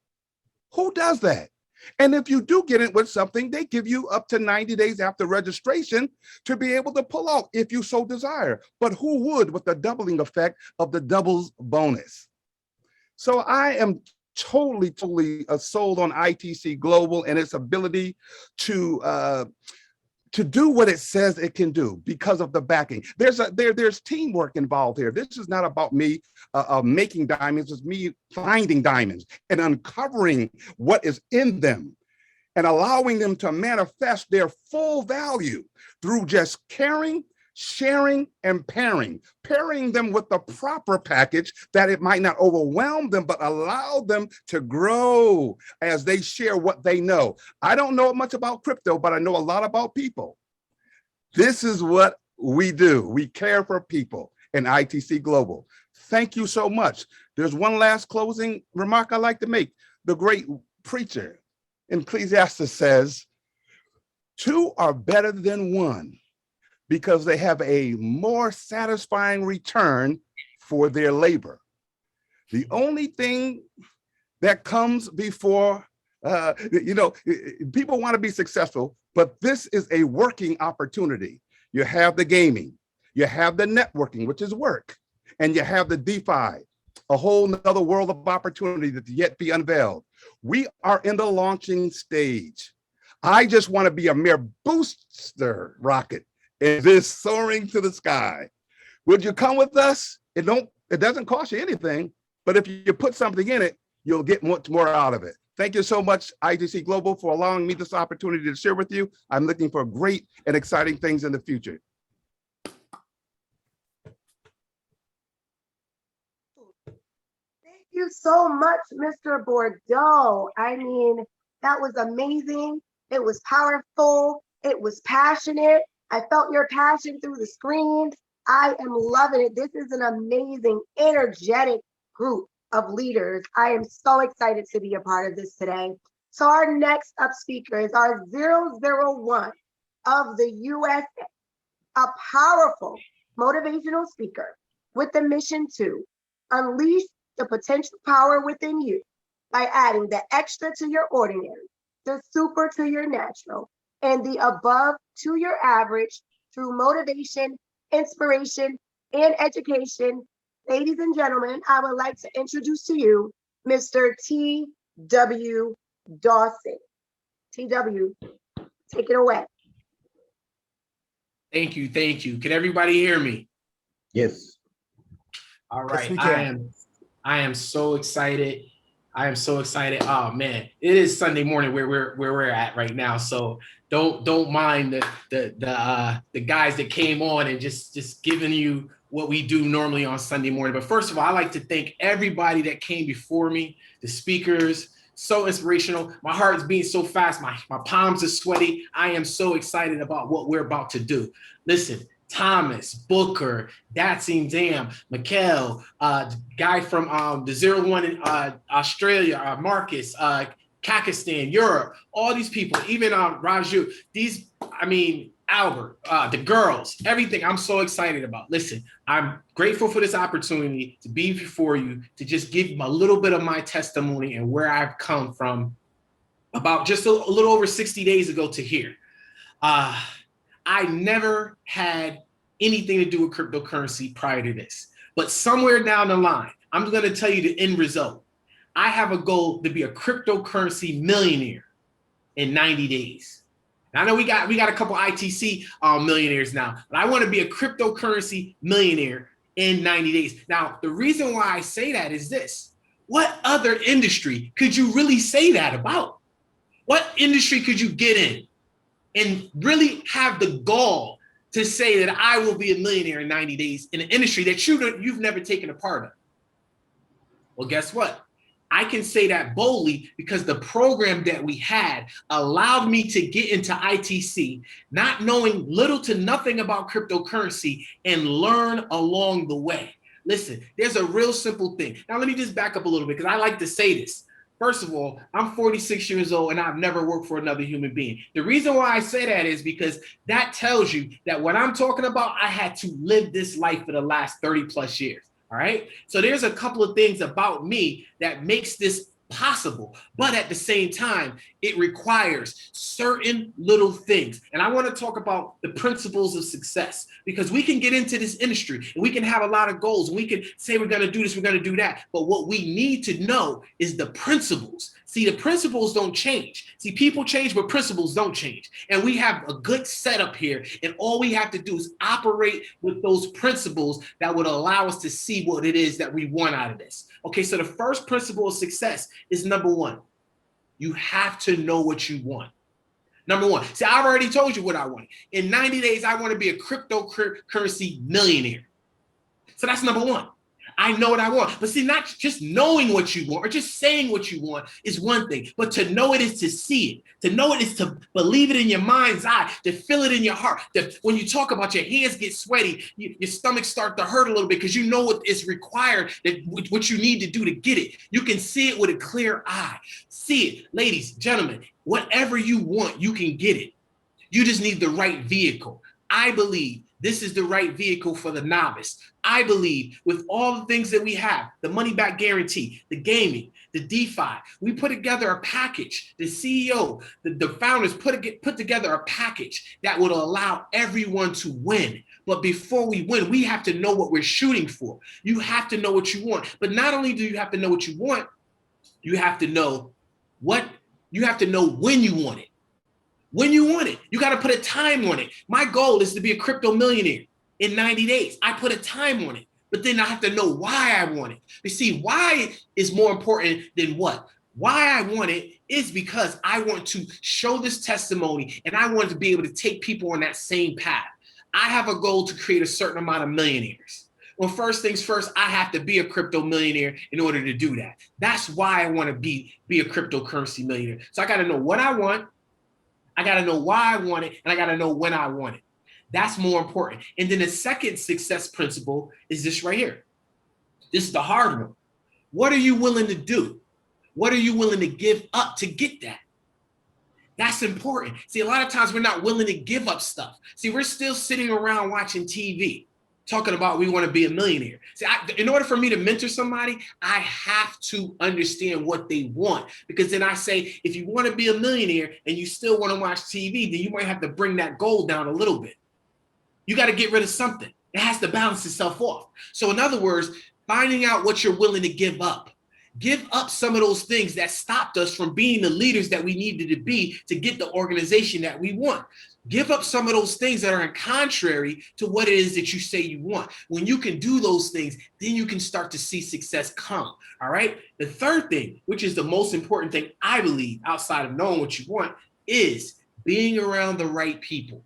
Who does that? And if you do get it with something, they give you up to 90 days after registration to be able to pull out if you so desire. But who would with the doubling effect of the doubles bonus? So I am totally sold on ITC Global and its ability to do what it says it can do because of the backing. There's teamwork involved here. This is not about me making diamonds. It's me finding diamonds and uncovering what is in them and allowing them to manifest their full value through just caring, sharing, and pairing them with the proper package that it might not overwhelm them, but allow them to grow as they share what they know. I don't know much about crypto, but I know a lot about people. This is what we do. We care for people in ITC Global. Thank you so much. There's one last closing remark I like to make. The great preacher in Ecclesiastes says, "Two are better than one, because they have a more satisfying return for their labor." The only thing that comes before, people want to be successful, but this is a working opportunity. You have the gaming, you have the networking, which is work, and you have the DeFi, a whole nother world of opportunity that's yet be unveiled. We are in the launching stage. I just want to be a mere booster rocket and just soaring to the sky. Would you come with us? It doesn't cost you anything, but if you put something in it, you'll get much more out of it. Thank you so much, ITC Global, for allowing me this opportunity to share with you. I'm looking for great and exciting things in the future. Thank you so much, Mr. Bordeaux. I mean, that was amazing. It was powerful. It was passionate. I felt your passion through the screens. I am loving it. This is an amazing, energetic group of leaders. I am so excited to be a part of this today. So our next up speaker is our 001 of the USA, a powerful motivational speaker with the mission to unleash the potential power within you by adding the extra to your ordinary, the super to your natural, and the above to your average through motivation, inspiration, and education. Ladies and gentlemen, I would like to introduce to you Mr. T.W. Dawson. T.W., take it away. Thank you, thank you. Can everybody hear me? Yes. All right, Yes, we can. I am so excited. I am so excited. Oh man, it is Sunday morning where we're at right now. So don't mind the guys that came on and just giving you what we do normally on Sunday morning. But first of all, I like to thank everybody that came before me, the speakers. So inspirational. My heart is beating so fast. My palms are sweaty. I am so excited about what we're about to do. Listen, Thomas, Booker, Datsing Dam, Mikhail, guy from the 01 in Australia, Marcus, Kakistan, Europe, all these people, even Raju, these, I mean, Albert, the girls, everything I'm so excited about. Listen, I'm grateful for this opportunity to be before you, to just give a little bit of my testimony and where I've come from about just a little over 60 days ago to here. I never had anything to do with cryptocurrency prior to this, but somewhere down the line, I'm going to tell you the end result. I have a goal to be a cryptocurrency millionaire in 90 days. I know we got a couple ITC millionaires now, but I want to be a cryptocurrency millionaire in 90 days. Now, the reason why I say that is this. What other industry could you really say that about? What industry could you get in and really have the gall to say that I will be a millionaire in 90 days in an industry that you've never taken a part of? Well, guess what? I can say that boldly because the program that we had allowed me to get into ITC, not knowing little to nothing about cryptocurrency, and learn along the way. Listen, there's a real simple thing. Now, let me just back up a little bit because I like to say this. First of all, I'm 46 years old and I've never worked for another human being. The reason why I say that is because that tells you that what I'm talking about, I had to live this life for the last 30 plus years. All right. So there's a couple of things about me that makes this possible, but at the same time, it requires certain little things. And I want to talk about the principles of success, because we can get into this industry and we can have a lot of goals and we can say we're going to do this, we're going to do that. But what we need to know is the principles. See, the principles don't change. See, people change, but principles don't change. And we have a good setup here. And all we have to do is operate with those principles that would allow us to see what it is that we want out of this. Okay, so the first principle of success is number one. You have to know what you want. Number one. See, I've already told you what I want. In 90 days, I want to be a cryptocurrency millionaire. So that's number one. I know what I want. But see, not just knowing what you want or just saying what you want is one thing, but to know it is to see it. To know it is to believe it in your mind's eye, to feel it in your heart. That when you talk about your hands get sweaty, your stomach start to hurt a little bit because you know what is required, that what you need to do to get it. You can see it with a clear eye. See it, ladies, gentlemen, whatever you want, you can get it. You just need the right vehicle. I believe this is the right vehicle for the novice. I believe with all the things that we have, the money back guarantee, the gaming, the DeFi, we put together a package. The CEO, the founders put together a package that would allow everyone to win. But before we win, we have to know what we're shooting for. You have to know what you want. But not only do you have to know what you want, you have to know when you want it. When you want it, you got to put a time on it. My goal is to be a crypto millionaire in 90 days. I put a time on it. but then I have to know why I want it. You see, why is more important than what. Why I want it is because I want to show this testimony and I want to be able to take people on that same path. I have a goal to create a certain amount of millionaires. Well, first things first, I have to be a crypto millionaire in order to do that. That's why I want to be a cryptocurrency millionaire. So I got to know what I want. I got to know why I want it, and I got to know when I want it. That's more important. And then the second success principle is this right here. This is the hard one. What are you willing to do? What are you willing to give up to get that? That's important. See, a lot of times we're not willing to give up stuff. See, we're still sitting around watching TV, talking about we want to be a millionaire. See, in order for me to mentor somebody, I have to understand what they want. Because then I say, if you want to be a millionaire and you still want to watch TV, then you might have to bring that goal down a little bit. You got to get rid of something. It has to balance itself off. So in other words, finding out what you're willing to give up. Give up some of those things that stopped us from being the leaders that we needed to be to get the organization that we want. Give up some of those things that are in contrary to what it is that you say you want. When you can do those things, then you can start to see success come. All right. The third thing, which is the most important thing, I believe, outside of knowing what you want, is being around the right people.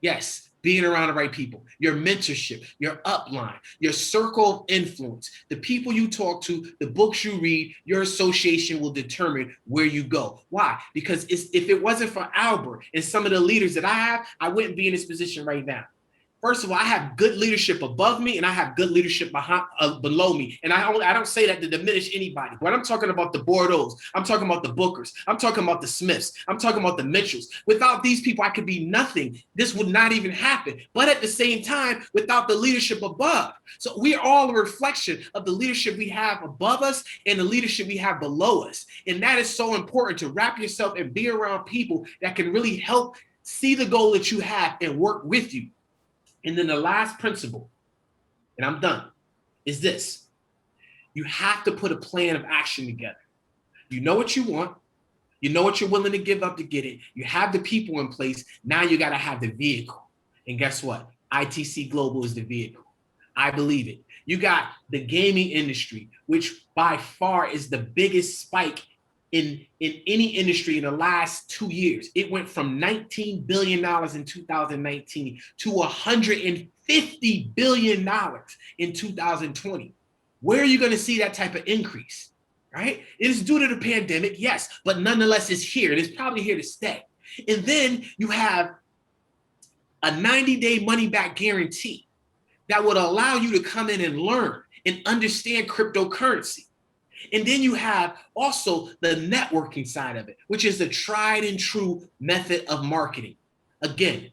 Yes. Being around the right people, your mentorship, your upline, your circle of influence, the people you talk to, the books you read, your association will determine where you go. Why? Because if it wasn't for Albert and some of the leaders that I have, I wouldn't be in this position right now. First of all, I have good leadership above me and I have good leadership below me. And I don't say that to diminish anybody. When I'm talking about the Bordeaux, I'm talking about the Bookers, I'm talking about the Smiths, I'm talking about the Mitchells. Without these people, I could be nothing. This would not even happen. But at the same time, without the leadership above. So we are all a reflection of the leadership we have above us and the leadership we have below us. And that is so important, to wrap yourself and be around people that can really help see the goal that you have and work with you. And then the last principle, and I'm done, is this. You have to put a plan of action together. You know what you want. You know what you're willing to give up to get it. You have the people in place. Now you got to have the vehicle. And guess what? ITC Global is the vehicle. I believe it. You got the gaming industry, which by far is the biggest spike in any industry in the last 2 years. It went from $19 billion in 2019 to $150 billion in 2020. Where are you going to see that type of increase? Right? It is due to the pandemic, yes, but nonetheless, it's here. It is probably here to stay. And then you have a 90-day money-back guarantee that would allow you to come in and learn and understand cryptocurrency. And then you have also the networking side of it, which is the tried and true method of marketing. Again,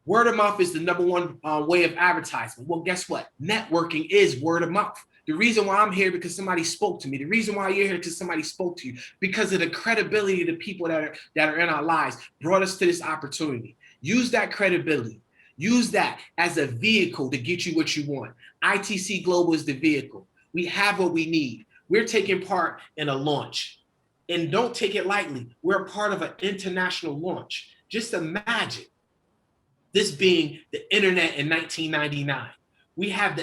word of mouth is the number one way of advertising. Well, guess what? Networking is word of mouth. The reason why I'm here because somebody spoke to me. The reason why you're here because somebody spoke to you. Because of the credibility of the people that are in our lives brought us to this opportunity. Use that credibility. Use that as a vehicle to get you what you want. ITC Global is the vehicle. We have what we need. We're taking part in a launch. And don't take it lightly. We're a part of an international launch. Just imagine this being the internet in 1999. We have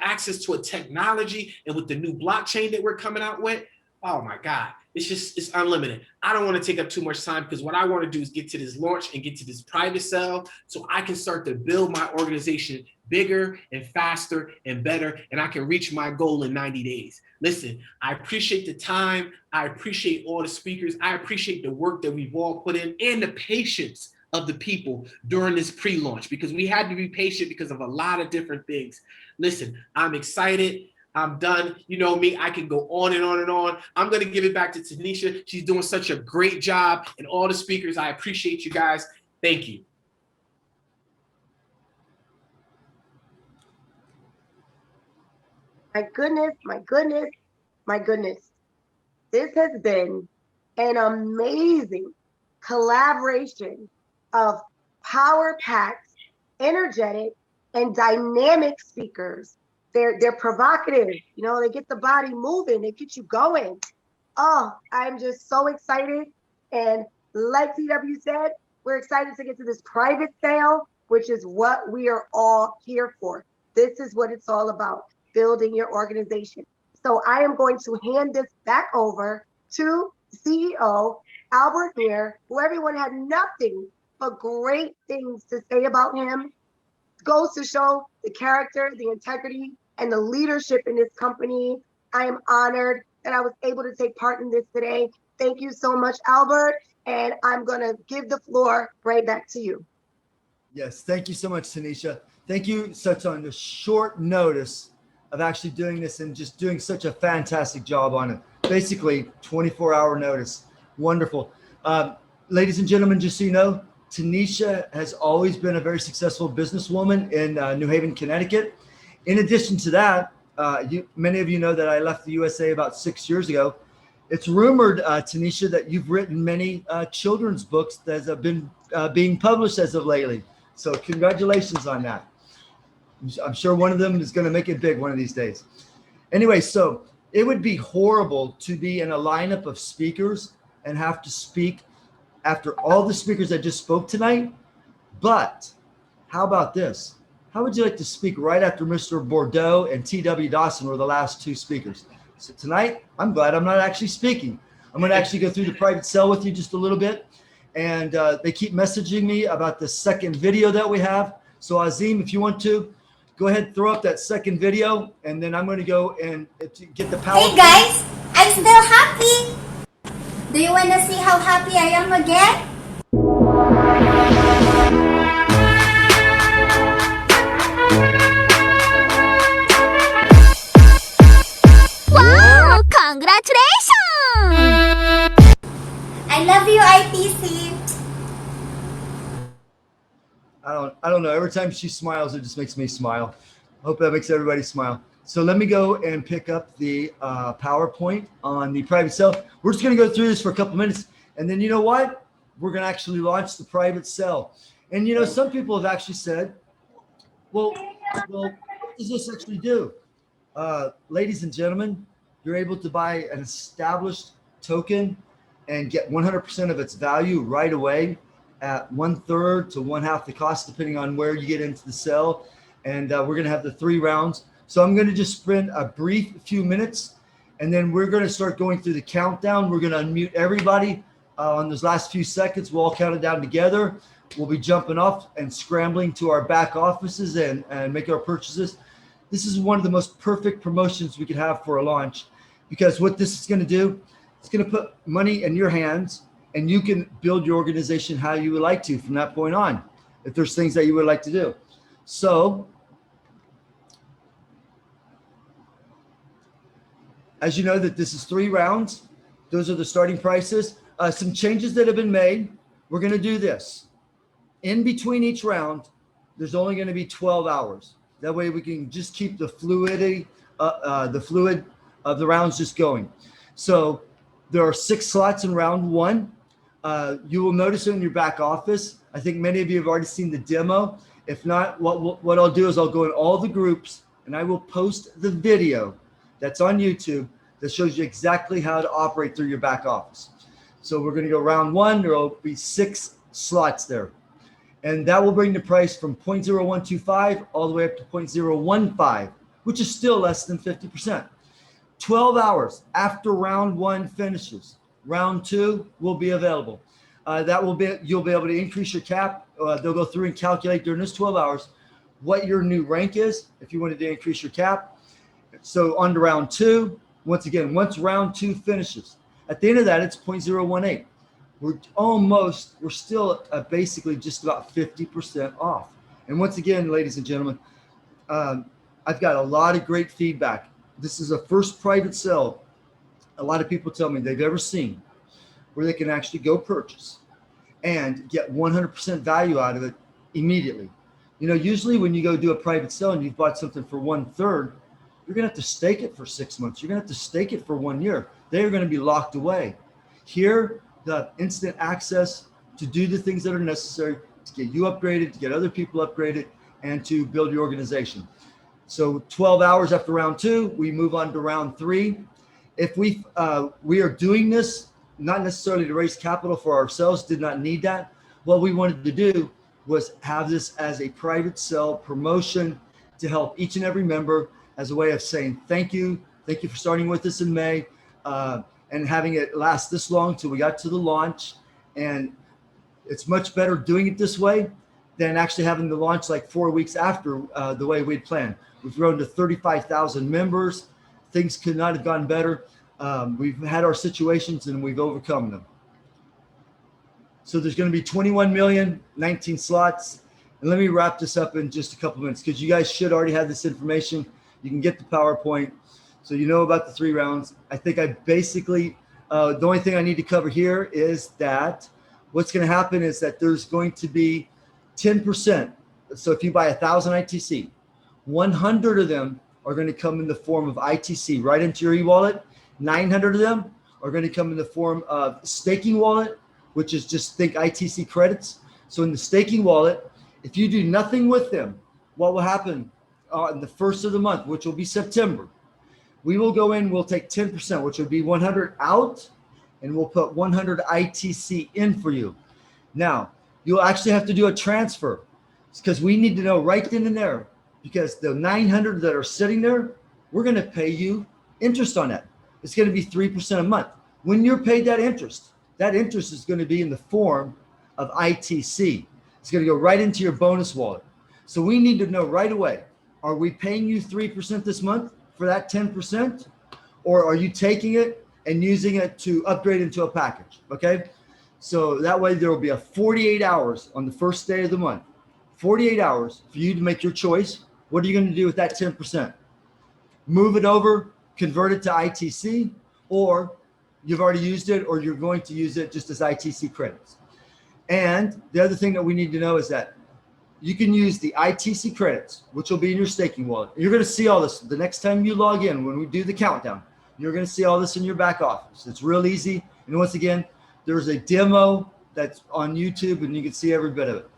access to a technology, and with the new blockchain that we're coming out with, oh my God, it's unlimited. I don't want to take up too much time because what I want to do is get to this launch and get to this private sale so I can start to build my organization bigger and faster and better, and I can reach my goal in 90 days. Listen, I appreciate the time. I appreciate all the speakers. I appreciate the work that we've all put in and the patience of the people during this pre-launch, because we had to be patient because of a lot of different things. Listen, I'm excited. I'm done. You know me, I can go on and on and on. I'm going to give it back to Tanisha. She's doing such a great job, and all the speakers. I appreciate you guys. Thank you. My goodness, my goodness, my goodness. This has been an amazing collaboration of power-packed, energetic, and dynamic speakers. They're provocative, you know, they get the body moving, they get you going. Oh, I'm just so excited. And like TW said, we're excited to get to this private sale, which is what we are all here for. This is what it's all about, building your organization. So I am going to hand this back over to CEO Albert Muir, who everyone had nothing but great things to say about him. Goes to show the character, the integrity, and the leadership in this company. I am honored that I was able to take part in this today. Thank you so much, Albert. And I'm going to give the floor right back to you. Yes, thank you so much, Tanisha. Thank you such on the short notice of actually doing this and just doing such a fantastic job on it. Basically, 24-hour notice. Wonderful. Ladies and gentlemen, just so you know, Tanisha has always been a very successful businesswoman in New Haven, Connecticut. In addition to that, many of you know that I left the USA about 6 years ago. It's rumored, Tanisha, that you've written many children's books that have been being published as of lately. So congratulations on that. I'm sure one of them is going to make it big one of these days. Anyway, so it would be horrible to be in a lineup of speakers and have to speak after all the speakers that just spoke tonight. But how about this? How would you like to speak right after Mr. Bordeaux and T.W. Dawson were the last two speakers? So tonight, I'm glad I'm not actually speaking. I'm going to actually go through the private cell with you just a little bit. And they keep messaging me about the second video that we have. So Azim, if you want to, go ahead and throw up that second video. And then I'm going to go and get the power. Hey guys, I'm still happy. Do you want to see how happy I am again? Wow! Congratulations! I love you, ITC. I don't know. Every time she smiles, it just makes me smile. Hope that makes everybody smile. So let me go and pick up the PowerPoint on the private cell. We're just going to go through this for a couple minutes. And then you know what? We're going to actually launch the private cell. And you know, some people have actually said, well, what does this actually do? Ladies and gentlemen, you're able to buy an established token and get 100% of its value right away at 1/3 to 1/2 the cost, depending on where you get into the cell. And we're going to have the 3 rounds. So I'm going to just spend a brief few minutes, and then we're going to start going through the countdown. We're going to unmute everybody on those last few seconds. We'll all count it down together. We'll be jumping off and scrambling to our back offices and make our purchases. This is one of the most perfect promotions we could have for a launch, because what this is going to do, it's going to put money in your hands, and you can build your organization how you would like to from that point on, if there's things that you would like to do. So as you know, that this is 3 rounds. Those are the starting prices. Some changes that have been made. We're going to do this. In between each round, there's only going to be 12 hours. That way we can just keep the fluid of the rounds just going. So there are 6 slots in round 1. You will notice it in your back office. I think many of you have already seen the demo. If not, what I'll do is I'll go in all the groups and I will post the video that's on YouTube that shows you exactly how to operate through your back office. So we're going to go round 1. There will be 6 slots there. And that will bring the price from 0.0125 all the way up to 0.015, which is still less than 50%. 12 hours after round 1 finishes, round 2 will be available. You'll be able to increase your cap. They'll go through and calculate during this 12 hours what your new rank is if you wanted to increase your cap. So on to round 2. Once again, once round 2 finishes, at the end of that, it's 0.018. We're still basically just about 50% off. And once again, ladies and gentlemen, I've got a lot of great feedback. This is a first private cell a lot of people tell me they've ever seen where they can actually go purchase and get 100% value out of it immediately. You know, usually when you go do a private sale and you've bought something for 1/3, you're going to have to stake it for 6 months. You're going to have to stake it for 1 year. They're going to be locked away. Here, the instant access to do the things that are necessary to get you upgraded, to get other people upgraded, and to build your organization. So 12 hours after round 2, we move on to round 3. If we are doing this, not necessarily to raise capital for ourselves, did not need that. What we wanted to do was have this as a private cell promotion to help each and every member as a way of saying thank you. Thank you for starting with us in May and having it last this long till we got to the launch. And it's much better doing it this way than actually having the launch like 4 weeks after the way we'd planned. We've grown to 35,000 members. Things could not have gone better. We've had our situations and we've overcome them. So there's going to be 21 million, 19 slots. And let me wrap this up in just a couple minutes because you guys should already have this information. You can get the PowerPoint. So you know about the 3 rounds. I think I basically, the only thing I need to cover here is that what's going to happen is that there's going to be 10%. So if you buy 1,000 ITC, 100 of them are going to come in the form of ITC right into your e-wallet. 900 of them are going to come in the form of staking wallet, which is just think ITC credits. So in the staking wallet, if you do nothing with them, what will happen in the first of the month, which will be September, we will go in, we'll take 10%, which would be 100 out, and we'll put 100 ITC in for you. Now, you'll actually have to do a transfer because we need to know right then and there, because the 900 that are sitting there, we're going to pay you interest on that. It's going to be 3% a month. When you're paid that interest is going to be in the form of ITC. It's going to go right into your bonus wallet. So we need to know right away, are we paying you 3% this month for that 10%? Or are you taking it and using it to upgrade into a package? Okay. So that way there will be a 48 hours on the first day of the month, 48 hours for you to make your choice. What are you going to do with that 10%? Move it over, convert it to ITC, or you've already used it, or you're going to use it just as ITC credits. And the other thing that we need to know is that you can use the ITC credits, which will be in your staking wallet. You're going to see all this the next time you log in. When we do the countdown, you're going to see all this in your back office. It's real easy. And once again, there's a demo that's on YouTube and you can see every bit of it.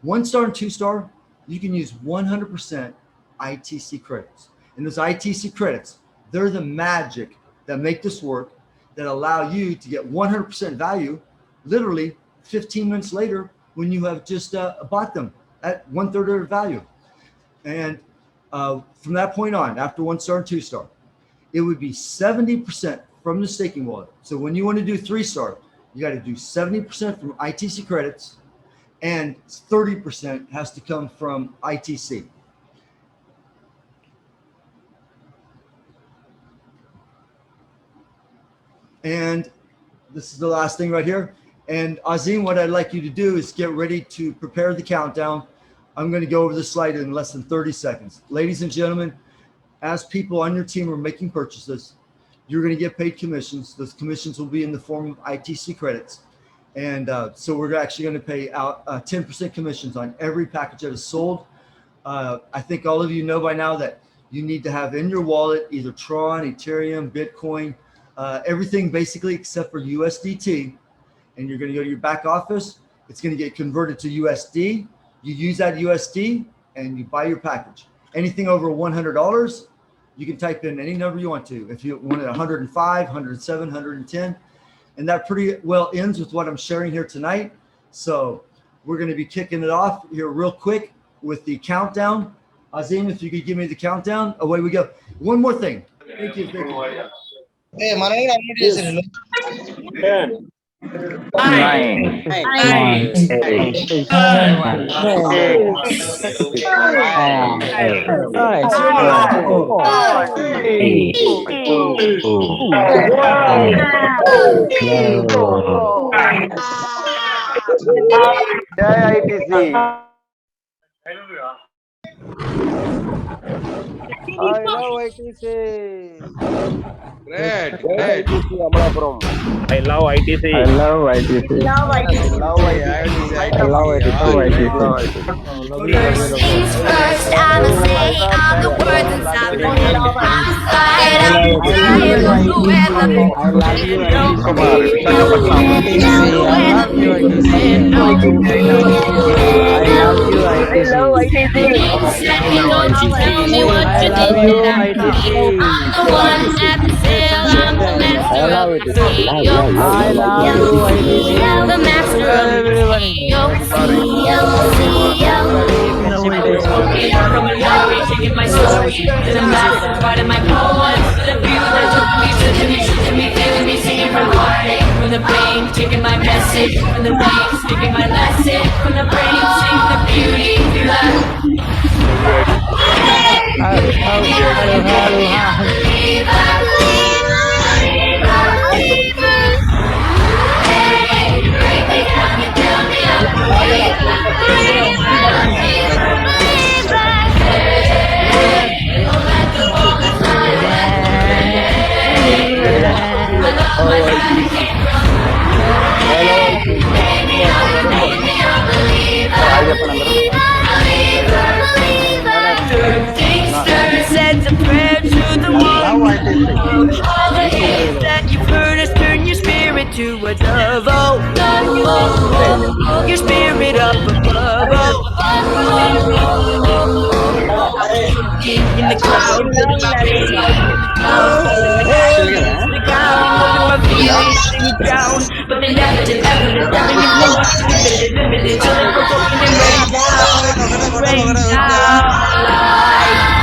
1-star and 2-star, you can use 100% ITC credits. And those ITC credits, they're the magic that make this work, that allow you to get 100% value literally 15 minutes later when you have just bought them at 1/3 of their value. And from that point on, after 1-star and 2-star, it would be 70% from the staking wallet. So when you want to do 3-star, you got to do 70% from ITC credits and 30% has to come from ITC. And this is the last thing right here. And Azim, what I'd like you to do is get ready to prepare the countdown. I'm going to go over this slide in less than 30 seconds. Ladies and gentlemen, as people on your team are making purchases, you're going to get paid commissions. Those commissions will be in the form of ITC credits. And so we're actually going to pay out 10% commissions on every package that is sold. I think all of you know by now that you need to have in your wallet either Tron, Ethereum, Bitcoin, everything basically except for USDT. And you're going to go to your back office. It's going to get converted to USD. You use that USD and you buy your package. Anything over $100, you can type in any number you want to. If you want it 105, 107, 110. And that pretty well ends with what I'm sharing here tonight. So we're going to be kicking it off here real quick with the countdown. Azim, if you could give me the countdown, away we go. One more thing. Thank you. Thank you. Hey, Manang, Yeah. 9, 8, I love ITC. Great. I love ITC. I love ITC. Love ITC. Things first, I'ma say all the words inside my head. I love you, ITC. I love you, ITC. I love you, ITC. Don't you tell me what you think that I'm the one that can sell I'm the master of the CEO. I love you, ITC. The master of the Everyone, CEO. everybody. CEO. Friendship Day. From a young age, shaking my soul. To the master, writing my poems. To the people that took me, touching me, shooting me, feeling me, singing from heartache. From the pain, taking my message. From the pain, speaking my lesson. From the brain, seeing the beauty. Sends a prayer to the one. All the hate that you've heard has turned your spirit to a dove. Oh, your spirit up above. In the cloud, living my faith. The ground, hoping my feelings didn't drown, but they never did, ever did, never did, limited, till it was open and rain down like.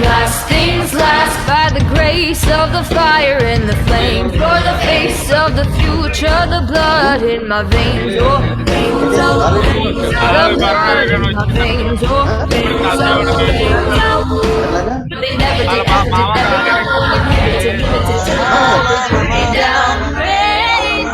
Last things last by the grace of the fire and the flame. For the face of the future, the blood in my veins. Oh, veins of the blood in my veins. Oh, veins of but they never did, ever did, ever did. Limited, limited, till it all rain down, rain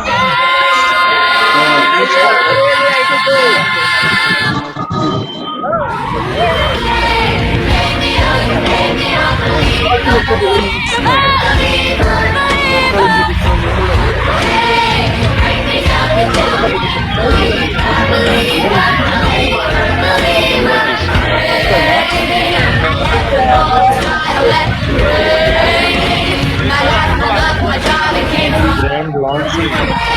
Grand launching.